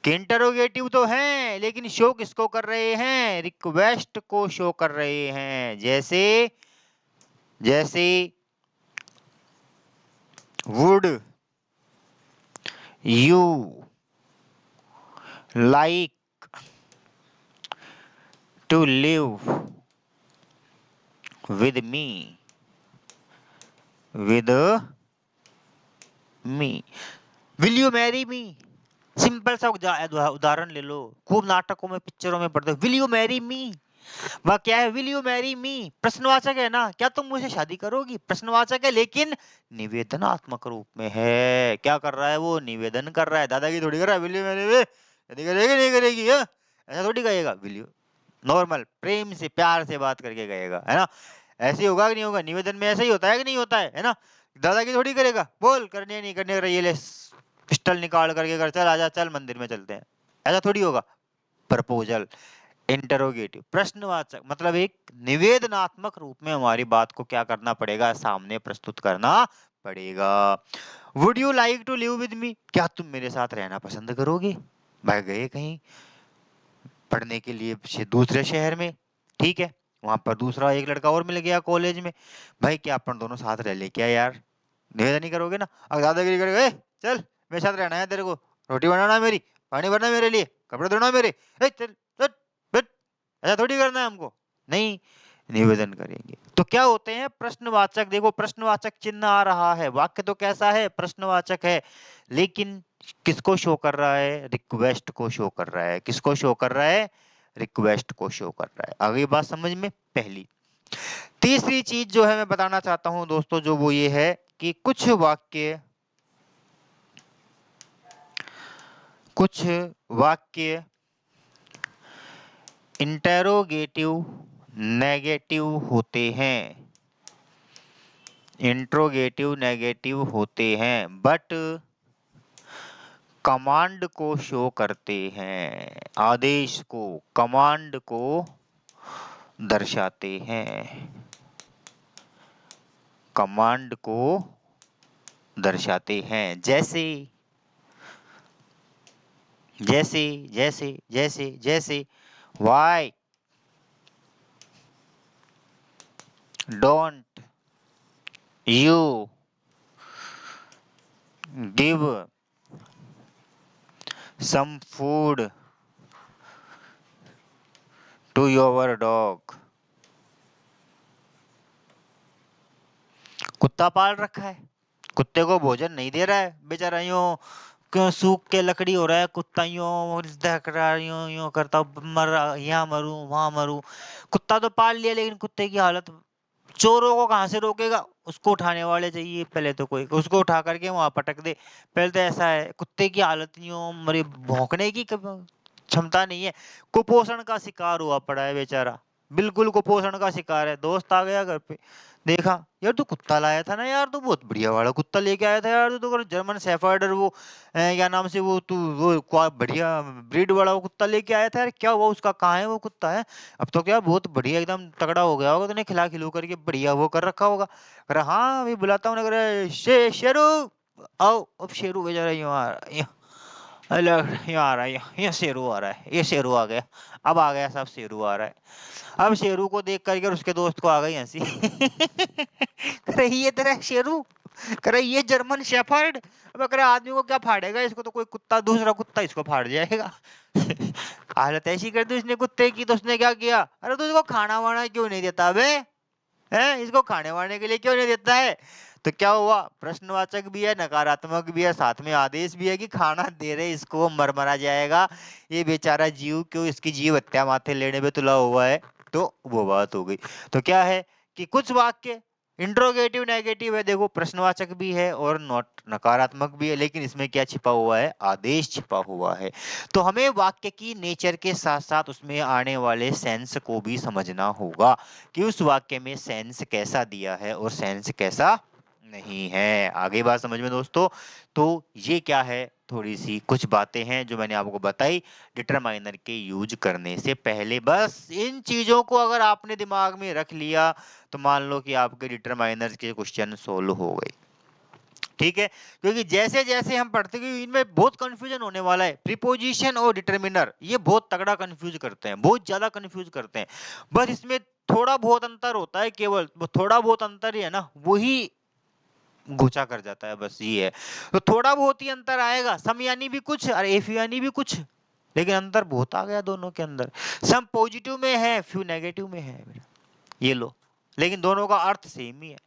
कि इंटरोगेटिव तो है लेकिन शो किसको कर रहे हैं, रिक्वेस्ट को शो कर रहे हैं। जैसे, जैसे would you like to live with me will you marry me. Simple सा उदाहरण ले लो, खूब नाटकों में पिक्चरों में पढ़ते, विल यू मैरी मी। वह क्या है, विल यू मैरी मी, प्रश्नवाचक है ना, क्या तुम मुझे शादी करोगी, प्रश्नवाचक है लेकिन निवेदनात्मक रूप में है। क्या कर रहा है वो, निवेदन कर रहा है, दादागिरी थोड़ी कर रहा है, विल यू मैरी मी, शादी करेगी नहीं करेगी, ऐसा थोड़ी कहेगा, विल यू नॉर्मल प्रेम से प्यार से बात करके कहेगा, है ना। ऐसे ही होगा कि नहीं होगा, निवेदन में ऐसा ही होता है कि नहीं होता है ना। दादागिरी थोड़ी करेगा, बोल करने नहीं करने का, ये ले पिस्टल निकाल करके कर, चल आजा चल मंदिर में चलते हैं, ऐसा थोड़ी होगा। प्रपोजल, इंटरोगेटिव, प्रश्नवाचक, मतलब एक निवेदनात्मक रूप में हमारी बात को क्या करना पड़ेगा, सामने प्रस्तुत करना पड़ेगा। Would you like to live with me, क्या तुम मेरे साथ रहना पसंद करोगे। भाई गए कहीं पढ़ने के लिए दूसरे शहर में, ठीक है, वहां पर दूसरा एक लड़का और मिल गया कॉलेज में, भाई क्या अपन दोनों साथ रह ले क्या यार, निवेदन नहीं करोगे ना। अगर दादागिरी करोगे, चल मेरे साथ रहना है तेरे को, रोटी बनाना है मेरी, पानी भरना है मेरे लिए, कपड़े धोना है मेरे, चल चल बैठ, ऐसा थोड़ी करना है हमको, नहीं निवेदन करेंगे। तो क्या होते हैं प्रश्नवाचक, देखो प्रश्नवाचक चिन्ह आ रहा है, वाक्य तो कैसा है, प्रश्नवाचक है, लेकिन किसको शो कर रहा है, रिक्वेस्ट को शो कर रहा है, किसको शो कर रहा है, रिक्वेस्ट को शो कर रहा है। आगे बात समझ में, पहली। तीसरी चीज जो है मैं बताना चाहता हूं दोस्तों, जो वो ये है कि कुछ वाक्य इंटेरोगेटिव नेगेटिव होते हैं, इंट्रोगेटिव नेगेटिव होते हैं, बट कमांड को शो करते हैं, आदेश को, कमांड को दर्शाते हैं, कमांड को दर्शाते हैं। जैसे जैसे जैसे जैसे जैसे why don't you give some food to your dog. कुत्ता पाल रखा है, कुत्ते को भोजन नहीं दे रहा है बेचारा, यूं क्यों सूख के लकड़ी हो रहा है, कुत्ता यूं दहक रहा है, यूं यूं करता, मर यहाँ मरूं वहां मरूं। कुत्ता तो पाल लिया लेकिन कुत्ते की हालत, चोरों को कहाँ से रोकेगा, उसको उठाने वाले चाहिए पहले, तो कोई उसको उठा करके वहां पटक दे। पहले तो ऐसा है, कुत्ते की हालत नहीं हो, मरे भौंकने की क्षमता नहीं है, कुपोषण का शिकार हुआ पड़ा है बेचारा, बिल्कुल कुपोषण का शिकार है। दोस्त आ गया घर पे, देखा यार तू कुत्ता लाया था ना यार, तू बहुत बढ़िया वाला कुत्ता लेके आया था यार, तू तो जर्मन शेफर्ड वो क्या नाम से वो तू वो बढ़िया ब्रीड वाला वो कुत्ता लेके आया था यार, क्या हुआ उसका, कहाँ है वो कुत्ता है, अब तो क्या बहुत बढ़िया एकदम तगड़ा हो गया होगा, तूने खिला खिलू करके बढ़िया वो कर रखा होगा। अरे हाँ अभी बुलाता हूँ, अगर शेरू आओ, अब शेरू बेचारा यूं आ रहा है, अलग यहाँ आ रहा है, ये शेरू आ रहा है, ये शेरू आ गया, अब आ गया साहब शेरू आ रहा है। अब शेरू को देख करके उसके दोस्त को आ गई हंसी अरे ये तेरा शेरू, करे ये जर्मन शेफर्ड, अब अगर आदमी को क्या फाड़ेगा इसको, तो कोई कुत्ता दूसरा कुत्ता इसको फाड़ जाएगा हालत ऐसी कर दी इसने कुत्ते की, तो उसने क्या किया, अरे तू इसको खाना वाना क्यों नहीं देता बे, है इसको खाने वाने के लिए क्यों नहीं देता है। तो क्या हुआ, प्रश्नवाचक भी है, नकारात्मक भी है, साथ में आदेश भी है कि खाना दे रहे इसको, मरमरा जाएगा ये बेचारा जीव, क्यों इसकी जीव हत्या माथे लेने पे तुला हुआ है। तो वो बात हो गई। तो क्या है कि कुछ वाक्य इंट्रोगेटिव नेगेटिव है, देखो प्रश्नवाचक भी है और नॉट नकारात्मक भी है, लेकिन इसमें क्या छिपा हुआ है, आदेश छिपा हुआ है। तो हमें वाक्य की नेचर के साथ साथ उसमें आने वाले सेंस को भी समझना होगा कि उस वाक्य में सेंस कैसा दिया है और सेंस कैसा नहीं है। आगे बात समझ में दोस्तों। तो ये क्या है, थोड़ी सी कुछ बातें हैं जो मैंने आपको बताई डिटरमाइनर के यूज करने से पहले। बस इन चीजों को अगर आपने दिमाग में रख लिया तो मान लो कि आपके डिटरमाइनर के क्वेश्चन सोल्व हो गए, ठीक है। क्योंकि जैसे जैसे हम पढ़ते गए इनमें बहुत कंफ्यूजन होने वाला है, प्रीपोजिशन और डिटरमिनर ये बहुत तगड़ा कंफ्यूज करते हैं, बहुत ज्यादा कंफ्यूज करते हैं। बस इसमें थोड़ा बहुत अंतर होता है, केवल वो थोड़ा बहुत अंतर ही है ना, वही घुचा कर जाता है, बस ये है। तो थोड़ा बहुत ही अंतर आएगा, सम यानी भी कुछ और एफ यानी भी कुछ, लेकिन अंतर बहुत आ गया दोनों के अंदर। सम पॉजिटिव में है, फ्यू नेगेटिव में है मेरा, ये लो, लेकिन दोनों का अर्थ सेम ही है।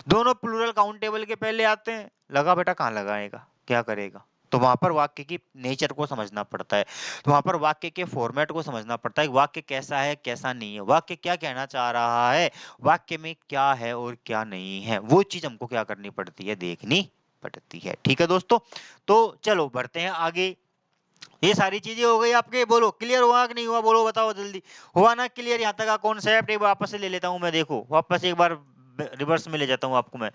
दोनों प्लूरल काउंटेबल के पहले आते हैं, लगा बेटा कहाँ लगाएगा, क्या करेगा, तो वहां पर वाक्य की नेचर को समझना पड़ता है, तो वहां पर वाक्य के फॉर्मेट को समझना पड़ता है, वाक्य कैसा है कैसा नहीं है, वाक्य क्या कहना चाह रहा है, वाक्य में क्या है और क्या नहीं है, वो चीज हमको क्या करनी पड़ती है, देखनी पड़ती है। ठीक है दोस्तों, तो चलो बढ़ते हैं आगे। ये सारी चीजें हो गई आपके, बोलो क्लियर हुआ कि नहीं हुआ, बोलो बताओ जल्दी, हुआ ना क्लियर यहाँ तक का कॉन्सेप्ट? एक वापस से ले लेता हूँ मैं, देखो वापस एक बार रिवर्स में ले जाता हूँ आपको मैं।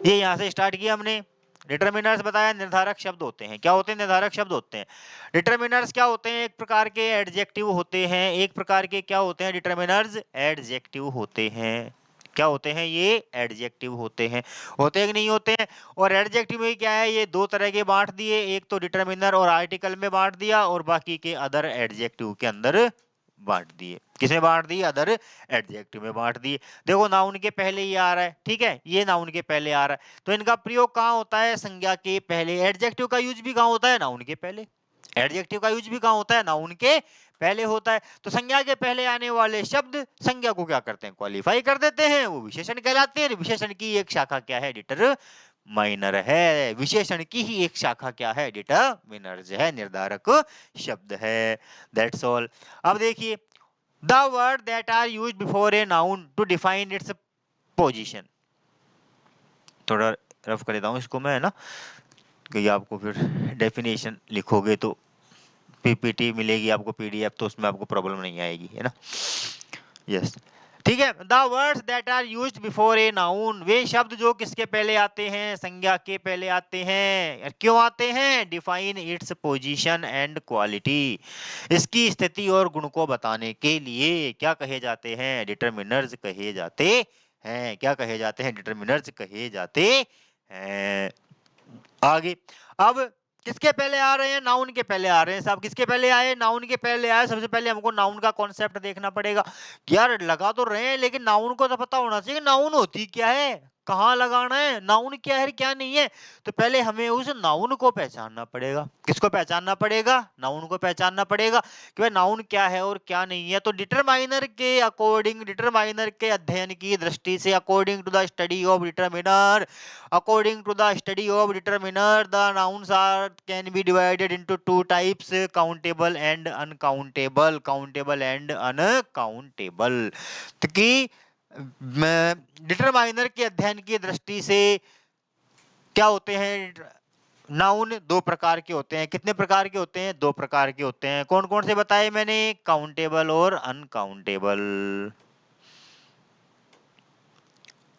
ये यहाँ से स्टार्ट किया हमने, डिटरमिनर्स बताया निर्धारक शब्द होते हैं, क्या होते हैं, निर्धारक शब्द होते हैं। डिटरमिनर्स क्या होते हैं, एक प्रकार के एडजेक्टिव होते हैं, एक प्रकार के क्या होते हैं, डिटरमिनर्स एडजेक्टिव होते हैं। क्या होते हैं ये, एडजेक्टिव होते हैं, होते हैं कि नहीं होते हैं। और एडजेक्टिव में क्या है, ये दो तरह के बांट दिए, एक तो डिटरमिनर और आर्टिकल में बांट दिया, और बाकी के अदर एडजेक्टिव के अंदर बांट दिए। किसमें बांट दिए, अदर एडजेक्टिव में बांट दिए। देखो नाउन के पहले ये आ रहा है, ठीक है, ये नाउन के पहले आ रहा है, तो इनका प्रयोग कहाँ होता है, संज्ञा के पहले। एडजेक्टिव का यूज भी कहाँ होता है, नाउन के पहले। एडजेक्टिव का यूज भी कहाँ होता है, नाउन के पहले होता है। तो संज्ञा के पहले आने वाले शब्द संज्ञा को क्या करते हैं, क्वालिफाई कर देते हैं, वो विशेषण कहलाते हैं। विशेषण की एक शाखा क्या है, डिटरमाइनर है। विशेषण की ही एक शाखा क्या है, डिटरमिनर्स है, निर्धारक शब्द है। That's all. अब देखिए, the word that are used before a noun to define its position। थोड़ा रफ कर देता हूँ इसको मैं, है ना, क्योंकि आपको फिर डेफिनेशन लिखोगे तो पीपीटी मिलेगी आपको, पीडीएफ, तो उसमें आपको प्रॉब्लम नहीं आएगी, है ना। यस, ठीक है। The words that are used before a noun, वे शब्द जो किसके पहले आते हैं, संज्ञा के पहले आते हैं। क्यों आते हैं, define its position and quality, इसकी स्थिति और गुण को बताने के लिए क्या कहे जाते हैं, डिटरमिनर्स कहे जाते हैं। क्या कहे जाते हैं, डिटरमिनर्स कहे जाते हैं। आगे, अब किसके पहले आ रहे हैं, नाउन के पहले आ रहे हैं साहब। किसके पहले आए, नाउन के पहले आए। सबसे पहले हमको नाउन का कॉन्सेप्ट देखना पड़ेगा। यार लगा तो रहे हैं, लेकिन नाउन को तो पता होना चाहिए नाउन होती क्या है, कहाँ लगाना है, नाउन क्या है क्या नहीं है। तो पहले हमें उस नाउन को पहचानना पड़ेगा। किसको पहचानना पड़ेगा, नाउन को पहचानना पड़ेगा कि भाई नाउन क्या है और क्या नहीं है। तो डिटरमाइनर के अकॉर्डिंग, डिटरमाइनर के अध्ययन की दृष्टि से, according to the study of determiner, according to the study of determiner, the nouns are can be divided into two types, countable and uncountable, countable and uncountable। तो कि डिटरमाइनर के अध्ययन की दृष्टि से क्या होते हैं, नाउन दो प्रकार के होते हैं। कितने प्रकार के होते हैं, दो प्रकार के होते हैं। कौन कौन से बताए मैंने, काउंटेबल और अनकाउंटेबल।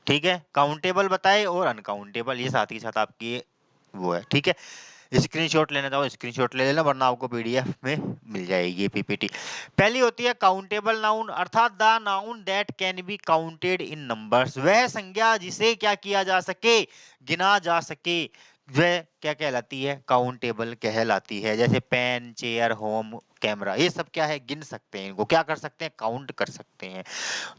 ठीक है, काउंटेबल बताए और अनकाउंटेबल, ये साथ ही साथ आपकी वो है। ठीक है, स्क्रीनशॉट लेना चाहो स्क्रीनशॉट ले लेना, वरना आपको पीडीएफ में मिल जाएगी पीपीटी। पहली होती है काउंटेबल नाउन, अर्थात the noun that can be counted in numbers, वह संज्ञा जिसे क्या किया जा सके, गिना जा सके, वह क्या कहलाती है, काउंटेबल कहलाती है। जैसे पेन, चेयर, होम, कैमरा, ये सब क्या है, गिन सकते हैं, इनको क्या कर सकते हैं, काउंट कर सकते हैं।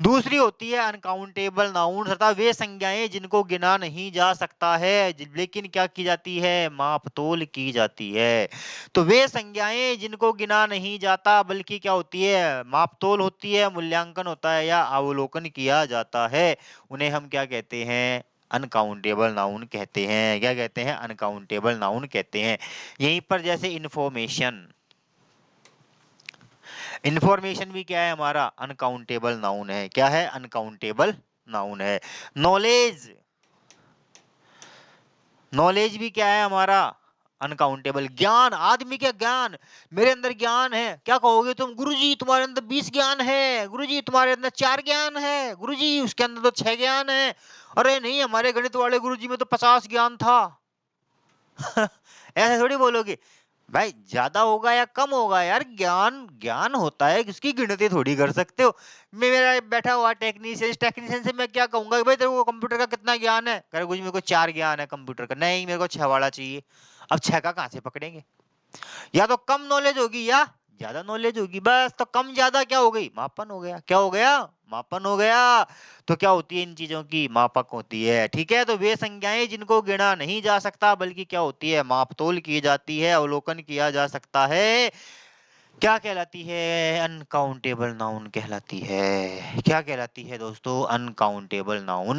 दूसरी होती है अनकाउंटेबल नाउन, अर्थात वे संज्ञाएं जिनको गिना नहीं जा सकता है, लेकिन क्या की जाती है, मापतोल की जाती है। तो वे संज्ञाएं जिनको गिना नहीं जाता, बल्कि क्या होती है, मापतोल होती है, मूल्यांकन होता है या अवलोकन किया जाता है, उन्हें हम क्या कहते हैं, अनकाउंटेबल नाउन कहते हैं। क्या कहते हैं, अनकाउंटेबल नाउन कहते हैं। यहीं पर जैसे इंफॉर्मेशन, इंफॉर्मेशन भी क्या है हमारा, अनकाउंटेबल नाउन है। क्या है, अनकाउंटेबल नाउन है। नॉलेज, नॉलेज भी क्या है हमारा, अनकाउंटेबल। ज्ञान, आदमी का ज्ञान, मेरे अंदर ज्ञान है, क्या कहोगे तुम, गुरुजी तुम्हारे अंदर 20 ज्ञान है, गुरुजी तुम्हारे अंदर 4 ज्ञान है, गुरुजी उसके अंदर तो 6 ज्ञान है। अरे नहीं, हमारे गणित वाले गुरुजी में तो 50 ज्ञान था। ऐसे थोड़ी बोलोगे भाई, ज्यादा होगा या कम होगा, यार ज्ञान ज्ञान होता है, किसकी गिनती थोड़ी कर सकते हो। मेरा बैठा हुआ टेक्नीशियन, इस टेक्नीशियन से मैं क्या कहूंगा कि भाई तेरे को कंप्यूटर का कितना ज्ञान है, कह कुछ मेरे को 4 ज्ञान है कंप्यूटर का, नहीं मेरे को 6 वाला चाहिए। अब 6 का कहां से पकड़ेंगे, या तो कम नॉलेज होगी या ज्यादा नॉलेज होगी, बस। तो कम ज्यादा क्या हो गई, मापन हो गया। क्या हो गया, मापन हो गया। तो क्या होती है इन चीजों की, मापक होती है। ठीक है, तो वे संज्ञाएं जिनको गिना नहीं जा सकता बल्कि क्या होती है, मापतोल की जाती है, अवलोकन किया जा सकता है, क्या कहलाती है, अनकाउंटेबल नाउन कहलाती है। क्या कहलाती है दोस्तों, अनकाउंटेबल नाउन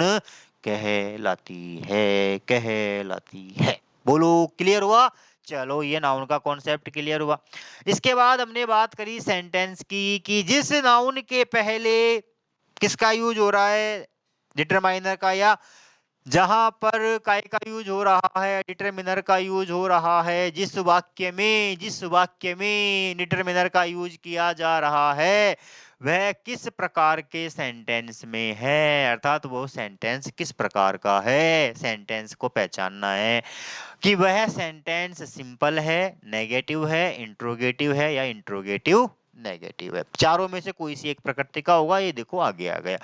कहलाती है, कहलाती है। बोलो, क्लियर हुआ। चलो, ये नाउन का कॉन्सेप्ट क्लियर हुआ। इसके बाद हमने बात करी सेंटेंस की, कि जिस नाउन के पहले किसका यूज हो रहा है, डिटरमाइनर का, या जहां पर काय का यूज हो रहा है, डिटरमिनर का यूज हो रहा है, जिस वाक्य में डिटरमिनर का यूज किया जा रहा है, वह किस प्रकार के सेंटेंस में है, अर्थात वो सेंटेंस किस प्रकार का है। सेंटेंस को पहचानना है कि वह सेंटेंस सिंपल है, नेगेटिव है, इंट्रोगेटिव है, या इंट्रोगेटिव नेगेटिव है। चारों में से कोई सी एक प्रकृति का होगा। ये देखो आगे आ गया,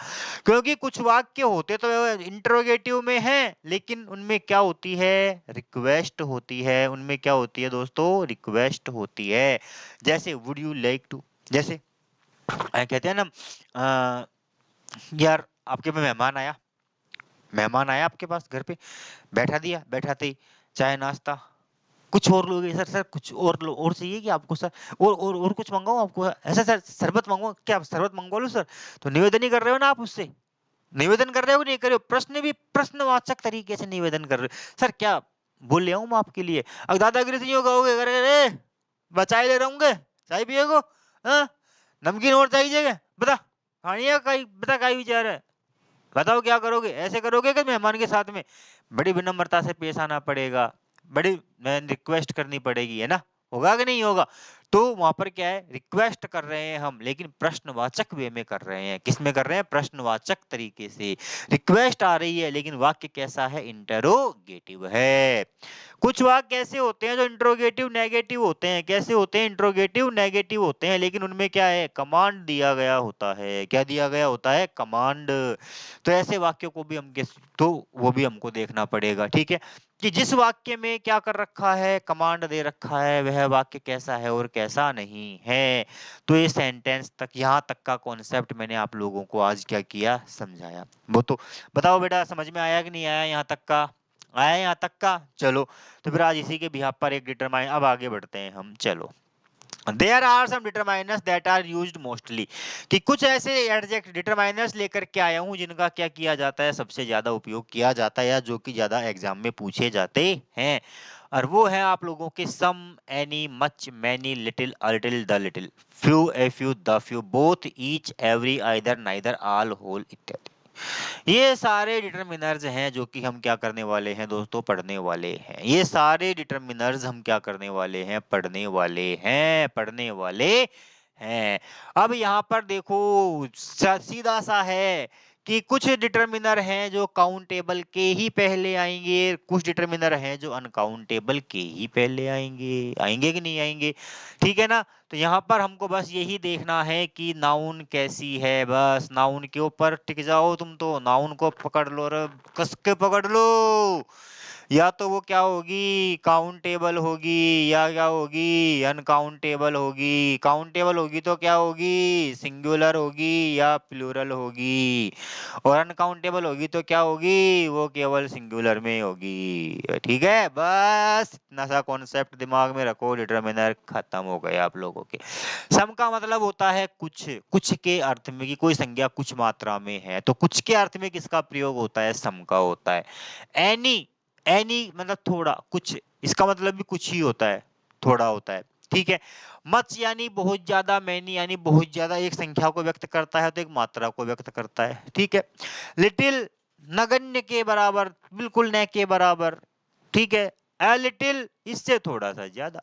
क्योंकि कुछ वाक्य होते तो इंट्रोगेटिव में हैं, लेकिन उनमें क्या होती है, रिक्वेस्ट होती है। उनमें क्या होती है दोस्तों, रिक्वेस्ट होती है। जैसे वुड यू लाइक टू, जैसे कहते हैं ना, यार आपके पे मेहमान आया आपके पास घर पे, बैठा दिया, बैठाते ही चाय नाश्ता, कुछ और लोगे सर, सर कुछ और और चाहिए कि आपको सर, और कुछ मंगाओ आपको, ऐसा सर शरबत मंगवाओ, क्या शरबत मंगवा लो सर। तो निवेदन ही कर रहे हो ना आप उससे, निवेदन कर रहे हो नहीं कर रहे हो, प्रश्न भी प्रश्नवाचक तरीके से निवेदन कर रहे हो। सर क्या बोल ले आऊं मैं आपके लिए, अगर दादागिरी से यूं कहोगे, अरे बचाए ले रहूंगे, चाय पिएगो, हाँ नमकीन और चाहिए, बता खानी है कहीं, बता कहीं विचार है, बताओ क्या करोगे। ऐसे करोगे कि मेहमान के साथ में बड़ी विनम्रता से पेश आना पड़ेगा, बड़ी रिक्वेस्ट करनी पड़ेगी, है ना, होगा कि नहीं होगा। तो वहां पर क्या है, रिक्वेस्ट कर रहे हैं हम, लेकिन प्रश्नवाचक वे में कर रहे हैं। किस में कर रहे हैं, प्रश्नवाचक तरीके से रिक्वेस्ट आ रही है, लेकिन वाक्य कैसा है, इंटरोगेटिव है। कुछ वाक्य ऐसे होते हैं जो इंट्रोगेटिव नेगेटिव होते हैं। कैसे होते हैं, इंट्रोगेटिव नेगेटिव होते हैं, लेकिन उनमें क्या है, कमांड दिया गया होता है। क्या दिया गया होता है, कमांड। तो ऐसे वाक्यों को भी हम तो वो भी हमको देखना पड़ेगा। ठीक है, कि जिस वाक्य में क्या कर रखा है, कमांड दे रखा है, वह वाक्य कैसा है और कैसा नहीं है। तो ये सेंटेंस तक, यहाँ तक का कॉन्सेप्ट मैंने आप लोगों को आज क्या किया, समझाया। वो तो बताओ बेटा, समझ में आया कि नहीं आया, यहाँ तक का आया, यहाँ तक का। चलो, तो फिर आज इसी के बिहाफ पर एक डिटरमाइन, अब आगे बढ़ते हैं हम। चलो, there are some determiners that are used mostly, कि कुछ ऐसे एडजेक्ट डिटरमाइनर्स लेकर के आया हूं जिनका क्या किया जाता है, सबसे ज्यादा उपयोग किया जाता है, या जो कि ज्यादा एग्जाम में पूछे जाते हैं। और वो है आप लोगों के some, any, much, many, little, a little, the little, few, a few, the few, both, each, every, either, neither, all, whole इत्यादि। ये सारे डिटरमिनर्स हैं जो कि हम क्या करने वाले हैं दोस्तों, पढ़ने वाले हैं। ये सारे डिटरमिनर्स हम क्या करने वाले हैं, पढ़ने वाले हैं, पढ़ने वाले हैं। अब यहाँ पर देखो, सीधा सा है कि कुछ डिटरमिनर हैं जो काउंटेबल के ही पहले आएंगे, कुछ डिटरमिनर हैं जो अनकाउंटेबल के ही पहले आएंगे। आएंगे कि नहीं आएंगे, ठीक है ना। तो यहाँ पर हमको बस यही देखना है कि नाउन कैसी है, बस नाउन के ऊपर टिक जाओ तुम, तो नाउन को पकड़ लो, रे कस के पकड़ लो। या तो वो क्या होगी, काउंटेबल होगी, या क्या होगी, अनकाउंटेबल होगी। काउंटेबल होगी तो क्या होगी, सिंगुलर होगी या प्लूरल होगी, और अनकाउंटेबल होगी तो क्या होगी, वो केवल सिंगुलर में होगी। ठीक है, बस इतना सा कॉन्सेप्ट दिमाग में रखो, डिटरमिनर खत्म हो गए आप लोगों के। सम का मतलब होता है कुछ, कुछ के अर्थ में, कि कोई संज्ञा कुछ मात्रा में है, तो कुछ के अर्थ में किसका प्रयोग होता है, सम का होता है। एनी, एनी मतलब थोड़ा, कुछ, इसका मतलब भी कुछ ही होता है, थोड़ा होता है। ठीक है, मच यानी बहुत ज्यादा, मैनी यानी बहुत ज्यादा, एक संख्या को व्यक्त करता है तो एक मात्रा को व्यक्त करता है। ठीक है, लिटिल नगण्य के बराबर, बिल्कुल न के बराबर। ठीक है, अ लिटिल इससे थोड़ा सा ज्यादा।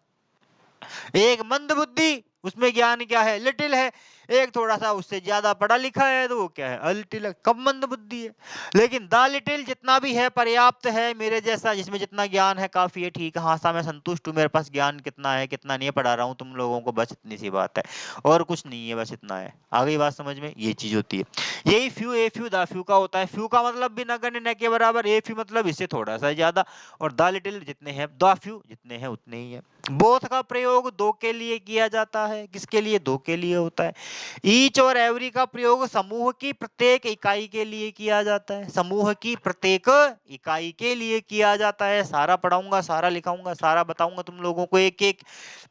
एक मंद बुद्धि, उसमें ज्ञान क्या है, लिटिल है। एक थोड़ा सा उससे ज्यादा पढ़ा लिखा है तो वो क्या है, अलिटिल है, कम मंद बुद्धि है। लेकिन द लिटिल जितना भी है पर्याप्त है, मेरे जैसा जिसमें जितना ज्ञान है काफी है। ठीक है, हाँ सा मैं संतुष्ट हूँ, मेरे पास ज्ञान कितना है कितना नहीं है, पढ़ा रहा हूँ तुम लोगों को, बस इतनी सी बात है, और कुछ नहीं है, बस इतना है। आ गई बात समझ में, ये चीज होती है। यही few, a few, the few का होता है। फ्यू का मतलब भी नगण्य, न के बराबर, ए फ्यू मतलब इससे थोड़ा सा ज्यादा, और द लिटिल जितने हैं, द फ्यू जितने हैं उतने ही है। बोथ का प्रयोग दो के लिए किया जाता है, किसके लिए? दो के लिए होता है। ईच और एवरी का प्रयोग समूह की प्रत्येक इकाई के लिए किया जाता है, समूह की प्रत्येक इकाई के लिए किया जाता है। सारा पढ़ाऊंगा, सारा लिखाऊंगा, सारा बताऊंगा तुम लोगों को, एक एक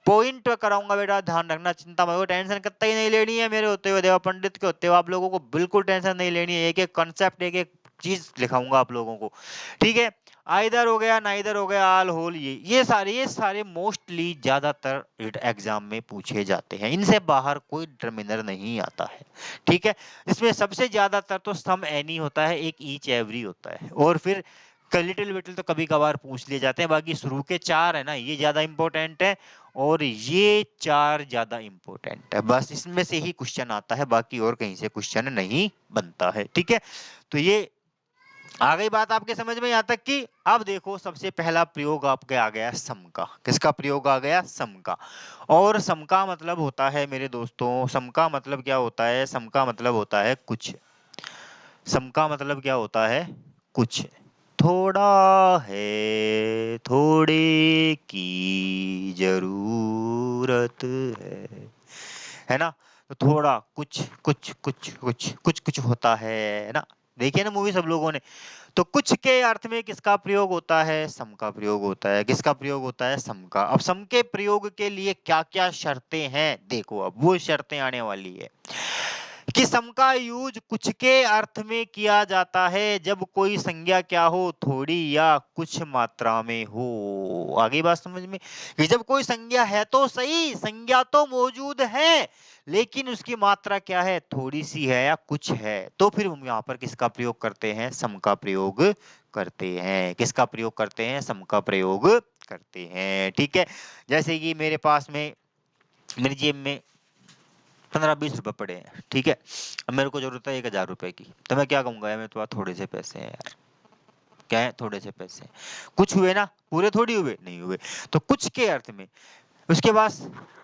पॉइंट कराऊंगा बेटा, ध्यान रखना, चिंता मत करो, टेंशन कतई नहीं लेनी है मेरे होते हुए, देवा पंडित के होते हुए आप लोगों को बिल्कुल टेंशन नहीं लेनी है। एक एक कंसेप्ट, एक एक चीज लिखाऊंगा आप लोगों को, ठीक है। आइदर हो गया, नाइदर हो गया, ऑल, होल, ये सारे मोस्टली ज्यादातर एग्जाम में पूछे जाते हैं, इनसे बाहर कोई डिटरमिनर नहीं आता है, ठीक है। इसमें सबसे ज्यादातर तो सम एनी होता है, एक ईच एवरी होता है, और फिर लिटिल बिटिल तो कभी कभार पूछ लिए जाते हैं। बाकी शुरू के चार है ना, ये ज्यादा इंपॉर्टेंट है, और ये चार ज्यादा इंपॉर्टेंट है, बस इसमें से ही क्वेश्चन आता है, बाकी और कहीं से क्वेश्चन नहीं बनता है, ठीक है। तो ये आ गई बात आपके समझ में यहाँ तक कि अब देखो सबसे पहला प्रयोग आपके आ गया सम का। किसका प्रयोग आ गया? सम का। और सम का मतलब होता है मेरे दोस्तों, सम का मतलब क्या होता है? सम का मतलब होता है कुछ। सम का मतलब क्या होता है? कुछ। थोड़ा है, थोड़े की जरूरत है ना। तो थोड़ा कुछ कुछ कुछ कुछ कुछ कुछ होता है ना। देखिए ना मूवी सब लोगों ने। तो कुछ के अर्थ में किसका प्रयोग होता है? सम का प्रयोग होता है। किसका प्रयोग होता है? सम का। अब सम के प्रयोग के लिए क्या क्या शर्तें हैं, देखो अब वो शर्तें आने वाली है कि सम का यूज कुछ के अर्थ में किया जाता है जब कोई संज्ञा क्या हो? थोड़ी या कुछ मात्रा में हो। आगे बात समझ में कि जब कोई संज्ञा है तो सही, संज्ञा तो मौजूद है, लेकिन उसकी मात्रा क्या है? थोड़ी सी है या कुछ है, तो फिर हम यहाँ पर किसका प्रयोग करते हैं? सम का प्रयोग करते हैं। किसका प्रयोग करते हैं? सम का प्रयोग करते हैं, ठीक है। जैसे कि मेरे पास में, मेरी जेब में 15-20 रुपए पड़े हैं, ठीक है। अब मेरे को जरूरत है 1000 रुपए की, तो मैं क्या कहूंगा? यार मेरे पास थोड़े से पैसे हैं यार। क्या है? थोड़े से पैसे। कुछ हुए ना, पूरे थोड़ी हुए, नहीं हुए। तो कुछ के अर्थ में। उसके पास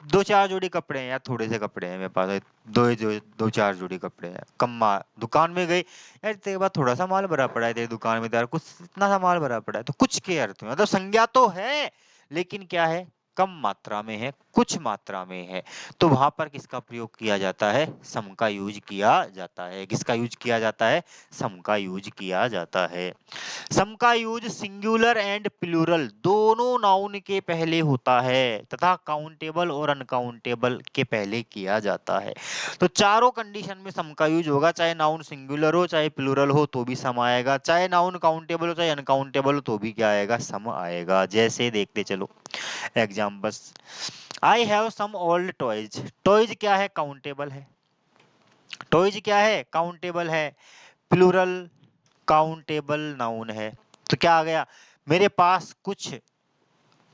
2-4 जोड़ी कपड़े हैं यार, थोड़े से कपड़े हैं मेरे पास, दो चार जोड़ी कपड़े हैं, कम दुकान में गई यार, तेरे पास थोड़ा सा माल भरा पड़ा है, तेरी दुकान में तो यार कुछ इतना सा माल भरा पड़ा है। तो कुछ के अर्थ में मतलब संज्ञा तो है, लेकिन क्या है? कम मात्रा में है, कुछ मात्रा में है। तो वहां पर किसका प्रयोग किया जाता है? सम का यूज किया जाता है। किसका यूज किया जाता है? सम का यूज किया जाता है। सम का यूज सिंगुलर एंड प्लूरल दोनों नाउन के पहले होता है तथा काउंटेबल और अनकाउंटेबल के पहले किया जाता है। तो चारों कंडीशन में सम का यूज होगा, चाहे नाउन सिंगुलर हो चाहे प्लूरल हो तो भी सम आएगा, चाहे नाउन काउंटेबल हो चाहे अनकाउंटेबल हो तो भी क्या आएगा? सम आएगा। जैसे देखते चलो examples. I have some old toys. Toys क्या है? काउंटेबल है। टॉयज क्या है? काउंटेबल है। प्लूरल काउंटेबल नाउन है। तो क्या आ गया? मेरे पास कुछ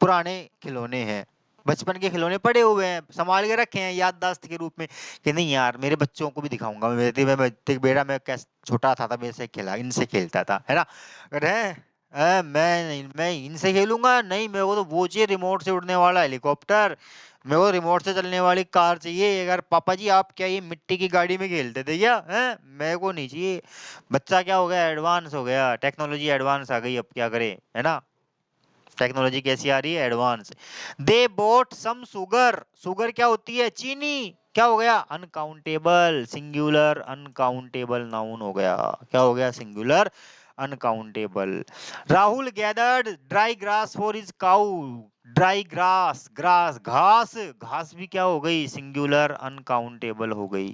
पुराने खिलौने हैं, बचपन के खिलौने पड़े हुए हैं, संभाल के रखे हैं याददाश्त के रूप में, कि नहीं यार मेरे बच्चों को भी दिखाऊंगा, मेरे बेटा मैं कैसे छोटा था तब ऐसे खेला, इनसे खेलता था, है ना। अरे मैं नहीं, मैं इनसे खेलूंगा नहीं, मेरे को तो वो चाहिए रिमोट से उड़ने वाला हेलीकॉप्टर, मेरे को रिमोट से चलने वाली कार चाहिए। अगर पापा जी आप क्या ये मिट्टी की गाड़ी में खेलते थे क्या? हैं, मेरे को नहीं चाहिए। बच्चा क्या हो गया? एडवांस हो गया, टेक्नोलॉजी एडवांस आ गई, अब क्या करे, है ना। टेक्नोलॉजी कैसी आ रही है? Advance. They bought some sugar. Sugar क्या होती है? चीनी। क्या हो गया? अनकाउंटेबल, सिंगुलर अनकाउंटेबल नाउन हो गया। क्या हो गया? Singular uncountable. Rahul gathered dry grass for his cow. Dry grass, grass घास, घास भी क्या हो गई? सिंगुलर अनकाउंटेबल हो गई।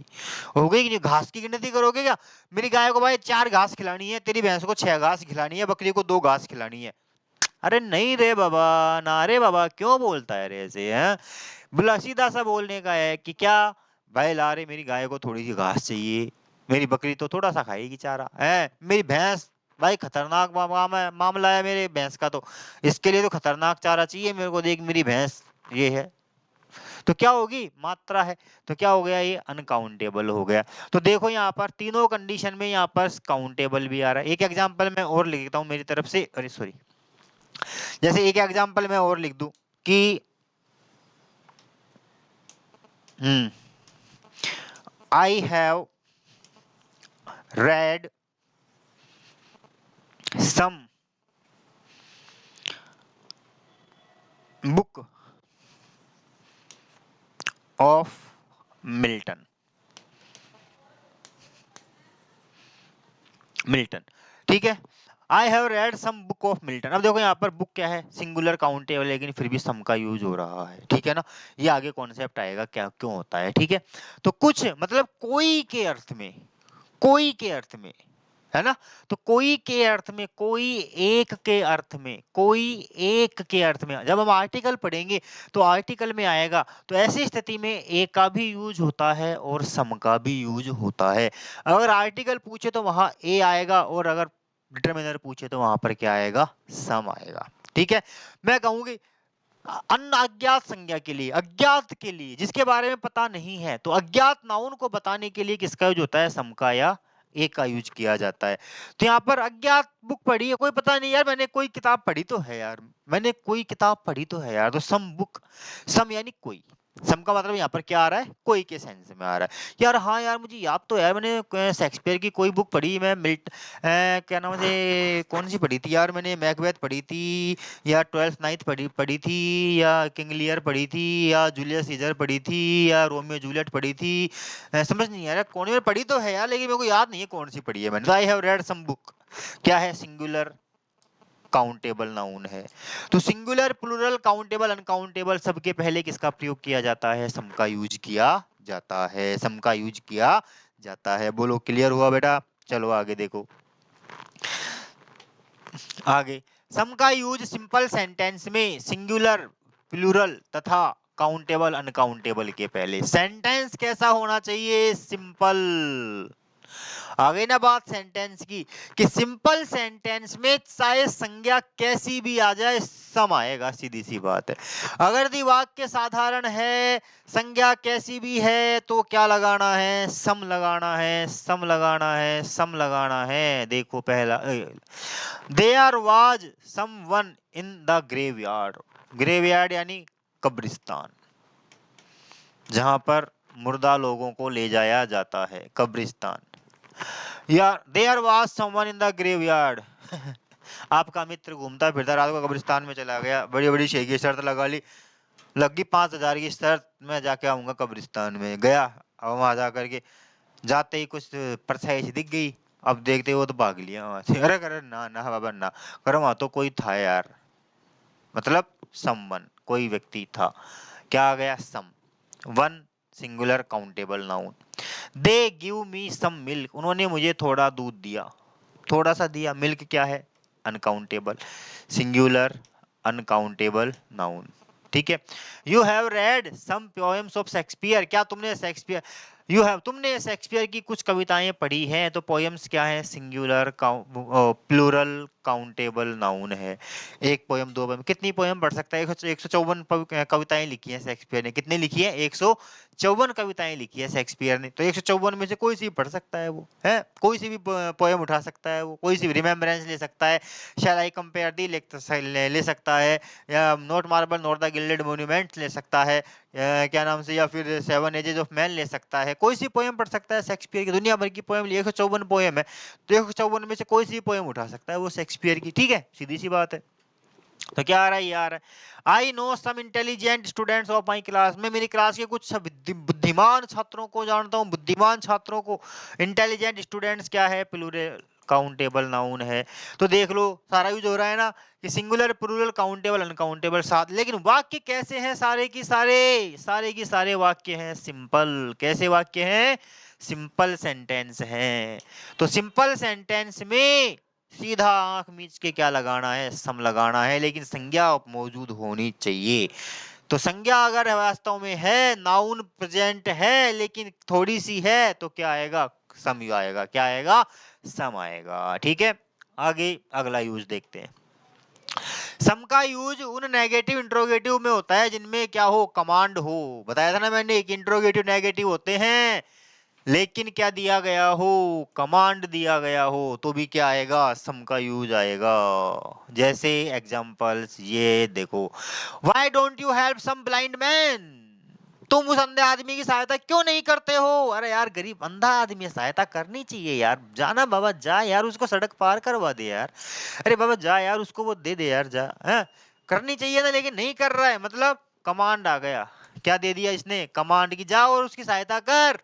हो गई कि नहीं? घास की गिनती करोगे क्या? मेरी गाय को भाई 4 घास खिलानी है, तेरी भैंस को 6 घास खिलानी है, बकरी को 2 घास खिलानी है। अरे नहीं रे बाबा, ना रे बाबा, क्यों बोलता है रे ऐसे? हैं, बोला सीधा सा बोलने का है कि क्या भाई, ला रे मेरी गाय को थोड़ी सी घास चाहिए, मेरी बकरी तो थोड़ा सा खाएगी चारा, है मेरी भैंस भाई खतरनाक मामला है मेरे भैंस का, तो इसके लिए तो खतरनाक चारा चाहिए मेरे को, देख मेरी भैंस ये है। तो क्या होगी? मात्रा है। तो क्या हो गया? ये अनकाउंटेबल हो गया। तो देखो यहाँ पर तीनों कंडीशन में यहाँ पर काउंटेबल भी आ रहा है। एक एग्जांपल मैं और लिखता हूँ मेरी तरफ से, अरे सॉरी, जैसे एक एग्जांपल मैं और लिख दूं कि I have read some book of Milton. Milton, ठीक है। I have read some book of Milton. अब देखो यहाँ पर बुक क्या है, सिंगुलर काउंटेबल, लेकिन फिर भी सम का यूज हो रहा है, ठीक है ना। ये आगे कॉन्सेप्ट आएगा क्या क्यों होता है, ठीक है। तो कुछ मतलब कोई के अर्थ में, कोई के अर्थ में, है ना। तो कोई के अर्थ में, कोई एक के अर्थ में, कोई एक के अर्थ में, जब हम आर्टिकल पढ़ेंगे तो आर्टिकल में आएगा, तो ऐसी स्थिति में एक का भी यूज होता है और सम का भी यूज होता है। अगर आर्टिकल पूछे तो वहां ए आएगा, और अगर डिटरमिनर पूछे तो वहां पर क्या आएगा, सम आएगा, ठीक है। मैं कहूंगी अन्य अज्ञात संज्ञा के लिए, अज्ञात के लिए, जिसके बारे में पता नहीं है, तो अज्ञात नाउन को बताने के लिए किसका यूज होता है, सम का या एक का यूज किया जाता है। तो यहाँ पर अज्ञात बुक पढ़ी है, कोई पता नहीं यार, मैंने कोई किताब पढ़ी तो है यार, मैंने कोई किताब पढ़ी तो है यार, तो सम बुक, सम यानी कोई, सम का मतलब यहाँ पर क्या आ रहा है, कोई के सेंस में आ रहा है। यार हाँ यार मुझे याद तो है, मैंने शेक्सपियर की कोई बुक पढ़ी, मैं क्या नाम से, कौन सी पढ़ी थी यार, मैंने मैकबेथ पढ़ी थी, या ट्वेल्थ नाइट पढ़ी पढ़ी थी, या किंग लियर पढ़ी थी, या जूलियस सीजर पढ़ी थी, या रोमियो जूलियट पढ़ी थी। समझ नहीं आ रहा कौन में पढ़ी तो है यार, लेकिन मेरे को याद नहीं है कौन सी पढ़ी है मैंने। I have read some book, क्या है, सिंगुलर काउंटेबल नाउन है। तो सिंगुलर, प्लूरल, काउंटेबल, अनकाउंटेबल, सबके पहले किसका प्रयोग किया जाता है, सम का यूज किया जाता है, सम का यूज किया जाता है। बोलो क्लियर हुआ बेटा। चलो आगे देखो, आगे सम का यूज सिंपल सेंटेंस में सिंगुलर, प्लूरल तथा काउंटेबल, अनकाउंटेबल के पहले। सेंटेंस कैसा होना चाहिए, सिंपल। आ गई ना बात सेंटेंस की, कि सिंपल सेंटेंस में चाहे संज्ञा कैसी भी आ जाए, सम आएगा, सीधी सी बात है। अगर यदि वाक्य साधारण है, संज्ञा कैसी भी है, तो क्या लगाना है, सम लगाना है, सम लगाना है, सम लगाना है। देखो पहला, there was someone in the graveyard. Graveyard यानी कब्रिस्तान, जहां पर मुर्दा लोगों को ले जाया जाता है, कब्रिस्तान। या there was someone in the graveyard. आपका मित्र घूमता फिरता रात को कब्रिस्तान में चला गया, बड़ी बड़ी शेखी शर्त लगा ली, लगी 5,000 की शर्त, मैं जाके आऊंगा कब्रिस्तान में। गया, अब वहां जा करके जाते ही कुछ परछाई सी दिख गई, अब देखते वो तो भाग लिया वहां से। अरे अरे ना ना बाबा ना, करो वहां तो कोई था यार, मतलब समवन, कोई व्यक्ति था। क्या आ गया, some. One, singular countable noun. They give me some milk, उन्होंने मुझे थोड़ा दूध दिया, थोड़ा सा दिया। मिल्क क्या है, अनकाउंटेबल, सिंगुलर अनकाउंटेबल नाउन, ठीक है। You have read some poems of Shakespeare, क्या तुमने शेक्सपियर, यू हैव, तुमने शेक्सपियर की कुछ कविताएं पढ़ी हैं। तो पोएम्स क्या है, सिंगुलर, प्लूरल काउंटेबल नाउन है। एक पोएम, दो पोएम, कितनी पोएम पढ़ सकता है, 154 कविताएं लिखी हैं शेक्सपियर ने। कितनी लिखी है, 154 कविताएं लिखी है शेक्सपियर ने। तो 154 में से कोई सी भी पढ़ सकता है वो, है कोई सी भी पोएम उठा सकता है वो, कोई सी भी रिमेम्बरेंस ले सकता है, शैल आई कंपेयर दी ले सकता है, या not marble not the gilded monuments ले सकता है, क्या नाम से, या फिर सेवन एजेस ऑफ मैन ले सकता है। कोई सी पोएम पढ़ सकता है शेक्सपियर की, दुनिया भर की पोएम ली, 154 पोएम है, तो 154 में से कोई सी पोएम उठा सकता है वो शेक्सपियर की, ठीक है, सीधी सी बात है। तो क्या आ रहा है, ये आ रहा है, I know some intelligent students of my class, मैं मेरी क्लास के कुछ बुद्धिमान छात्रों को जानता हूँ, बुद्धिमान छात्रों को। इंटेलिजेंट स्टूडेंट्स क्या है, प्लूरल काउंटेबल नाउन है। तो देख लो सारा यूज हो रहा है ना, कि सिंगुलर, प्लूरल, काउंटेबल, अनकाउंटेबल साथ। लेकिन वाक्य कैसे हैं, सारे की सारे, सारे की सारे वाक्य हैं सिंपल। कैसे वाक्य हैं, सिंपल सेंटेंस हैं। तो सिंपल सेंटेंस में सीधा आंख मीच के क्या लगाना है, सम लगाना है, लेकिन संज्ञा मौजूद होनी चाहिए। तो संज्ञा अगर वास्तव में है, नाउन प्रेजेंट है, लेकिन थोड़ी सी है, तो क्या आएगा, सम ही आएगा। क्या आएगा, सम आएगा, ठीक है। आगे अगला यूज देखते हैं। सम का यूज उन नेगेटिव इंट्रोगेटिव में होता है जिनमें क्या हो, कमांड हो। बताया था ना मैंने, एक इंट्रोगेटिव नेगेटिव होते हैं, लेकिन क्या दिया गया हो, कमांड दिया गया हो, तो भी क्या आएगा, सम का यूज आएगा। जैसे एग्जांपल्स ये देखो, why don't you help some blind man, तुम उस अंधे आदमी की सहायता क्यों नहीं करते हो। अरे यार गरीब अंधा आदमी है, सहायता करनी चाहिए यार, जाना बाबा जा यार, उसको सड़क पार करवा दे यार, अरे बाबा जा यार, उसको वो दे दे यार, जा, है करनी चाहिए ना, लेकिन नहीं कर रहा है, मतलब कमांड आ गया। क्या दे दिया इसने, कमांड की जा और उसकी सहायता कर।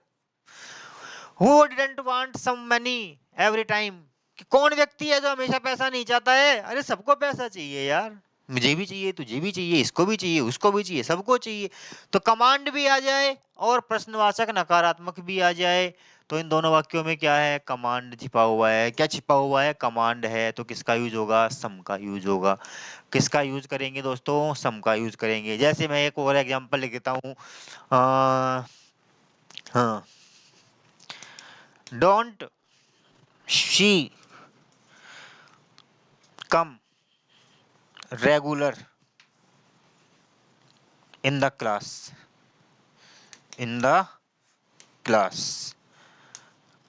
Who didn't want some money every time? कि कौन व्यक्ति है जो हमेशा पैसा नहीं चाहता है? अरे सबको पैसा चाहिए यार, मुझे भी चाहिए, तुझे भी चाहिए, इसको भी चाहिए, उसको भी चाहिए, सबको चाहिए। तो कमांड भी आ जाए और प्रश्नवाचक नकारात्मक भी आ जाए, तो इन दोनों वाक्यों में क्या है, कमांड छिपा हुआ है। क्या छिपा हुआ है, कमांड है, तो किसका यूज होगा, सम का यूज होगा। किसका यूज करेंगे दोस्तों, सम का यूज करेंगे। जैसे मैं एक और एग्जांपल लिख देता हूँ, हाँ, don't she come regular in the class, in the class.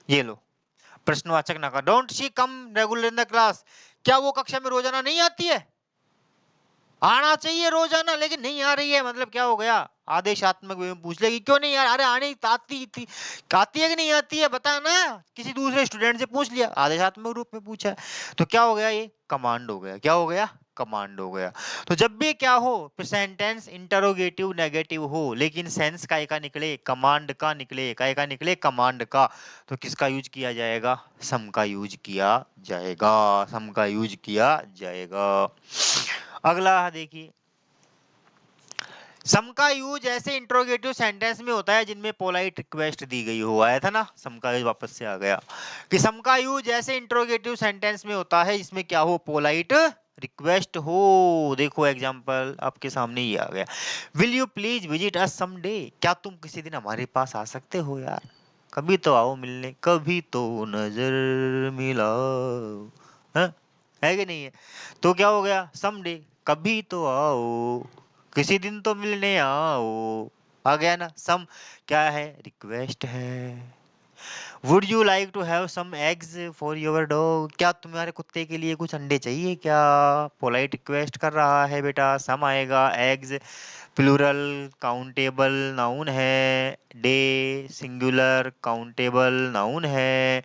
ये लो, प्रश्नवाचक नकार, don't she come regular in the class. क्या वो कक्षा में रोजाना नहीं आती है? आना चाहिए रोजाना, लेकिन नहीं आ रही है, मतलब क्या हो गया, आदेशात्मक वे में पूछ लेगी क्यों नहीं यार, अरे आने आती थी, आती है कि नहीं आती है बता ना, किसी दूसरे स्टूडेंट से पूछ लिया, आदेशात्मक रूप में पूछा है, तो क्या हो गया, ये कमांड हो गया। क्या हो गया, कमांड हो गया। तो जब भी क्या हो, सेंटेंस इंटरोगेटिव नेगेटिव हो, लेकिन सेंस काय का निकले, कमांड का निकले, काय का निकले, कमांड का, तो किसका यूज किया जाएगा, सम का यूज किया जाएगा, सम का यूज किया जाएगा। अगला देखिए, सम का यूज ऐसे इंट्रोगेटिव सेंटेंस में होता है जिनमें पोलाइट रिक्वेस्ट दी गई हो। आया था ना, सम का यूज वापस से आ गया कि सम का यूज ऐसे इंट्रोगेटिव सेंटेंस में होता है जिसमें क्या हो, पोलाइट रिक्वेस्ट हो। देखो एग्जांपल आपके सामने ही आ गया, will you please visit us someday, क्या तुम किसी दिन हमारे पास आ सकते हो यार, कभी तो आओ मिलने, कभी तो नजर मिलाओ, हाँ? है कि नहीं है? तो क्या हो गया, समडे, कभी तो आओ, किसी दिन तो मिलने आओ, आ गया ना सम, क्या है, रिक्वेस्ट है। Would you like to have some eggs for your dog, क्या तुम्हारे कुत्ते के लिए कुछ अंडे चाहिए क्या, पोलाइट रिक्वेस्ट कर रहा है बेटा। सम आएगा, एग्स प्लूरल काउंटेबल नाउन है, डे सिंगुलर काउंटेबल नाउन है।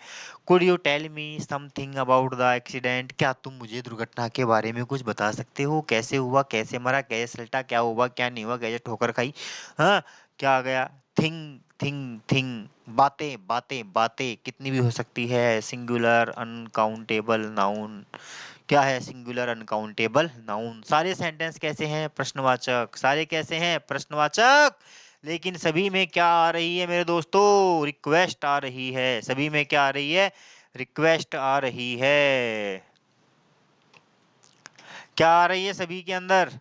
Could you tell me something about the accident, क्या तुम मुझे दुर्घटना के बारे में कुछ बता सकते हो, कैसे हुआ, कैसे मरा, कैसे सलटा, क्या हुआ क्या नहीं हुआ, कैसे ठोकर खाई, हाँ? क्या आ गया, थिंग थिंग थिंग, बातें बातें बातें कितनी भी हो सकती है, सिंगुलर अनकाउंटेबल नाउन, क्या है, सिंगुलर अनकाउंटेबल नाउन। सारे सेंटेंस कैसे हैं, प्रश्नवाचक, सारे कैसे हैं, प्रश्नवाचक, लेकिन सभी में क्या आ रही है मेरे दोस्तों, रिक्वेस्ट आ रही है, सभी में क्या आ रही है, रिक्वेस्ट आ रही है। क्या आ रही है सभी के अंदर,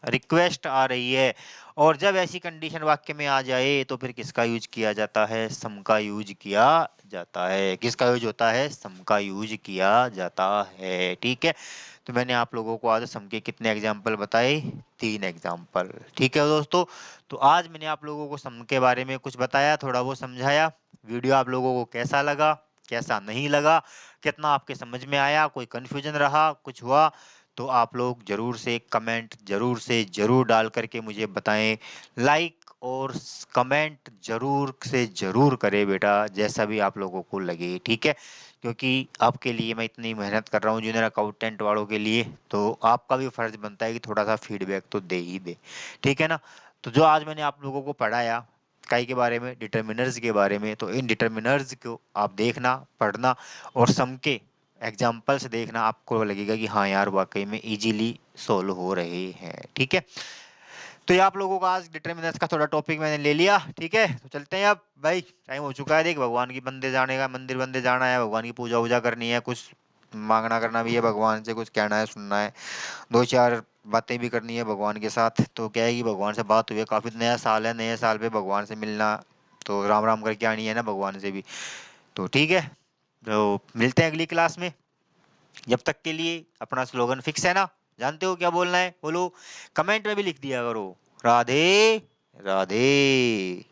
रिक्वेस्ट आ रही है। और जब ऐसी कंडीशन वाक्य में आ जाए तो फिर किसका यूज किया जाता है, सम का यूज किया जाता है। किसका यूज होता है, सम का यूज किया जाता है। ठीक है, तो मैंने आप लोगों को आज सम के कितने एग्जाम्पल बताए, 3 एग्जाम्पल। ठीक है दोस्तों, तो आज मैंने आप लोगों को सम के बारे में कुछ बताया, थोड़ा वो समझाया। वीडियो आप लोगों को कैसा लगा, कैसा नहीं लगा, कितना आपके समझ में आया, कोई कंफ्यूजन रहा, कुछ हुआ, तो आप लोग जरूर से कमेंट जरूर से जरूर डाल करके मुझे बताएं। लाइक और कमेंट जरूर से जरूर करें बेटा, जैसा भी आप लोगों को लगे। ठीक है, क्योंकि आपके लिए मैं इतनी मेहनत कर रहा हूँ जूनियर अकाउंटेंट वालों के लिए, तो आपका भी फर्ज बनता है कि थोड़ा सा फीडबैक तो दे ही दे। ठीक है ना, तो जो आज मैंने आप लोगों को पढ़ाया काई के बारे में, डिटर्मिनर्स के बारे में, तो इन डिटर्मिनर्स को आप देखना, पढ़ना, और सम के एग्जाम्पल से देखना, आपको लगेगा कि हाँ यार वाकई में इजीली सोल्व हो रहे हैं। ठीक है, तो ये आप लोगों का आज डिटर्मिनर्स का थोड़ा टॉपिक मैंने ले लिया। ठीक है, तो चलते हैं अब भाई, टाइम हो चुका है, देख भगवान की बंदे जाने का, मंदिर बंदे जाना है, भगवान की पूजा वूजा करनी है, कुछ मांगना करना भी है भगवान से, कुछ कहना है, सुनना है, 2-4 बातें भी करनी है भगवान के साथ। तो क्या है कि भगवान से बात हुई है, काफी नया साल है, नए साल पे भगवान से मिलना, तो राम राम करके आनी है ना भगवान से भी। तो ठीक है, तो मिलते हैं अगली क्लास में। जब तक के लिए अपना स्लोगन फिक्स है ना, जानते हो क्या बोलना है, बोलो, कमेंट में भी लिख दिया करो, राधे राधे।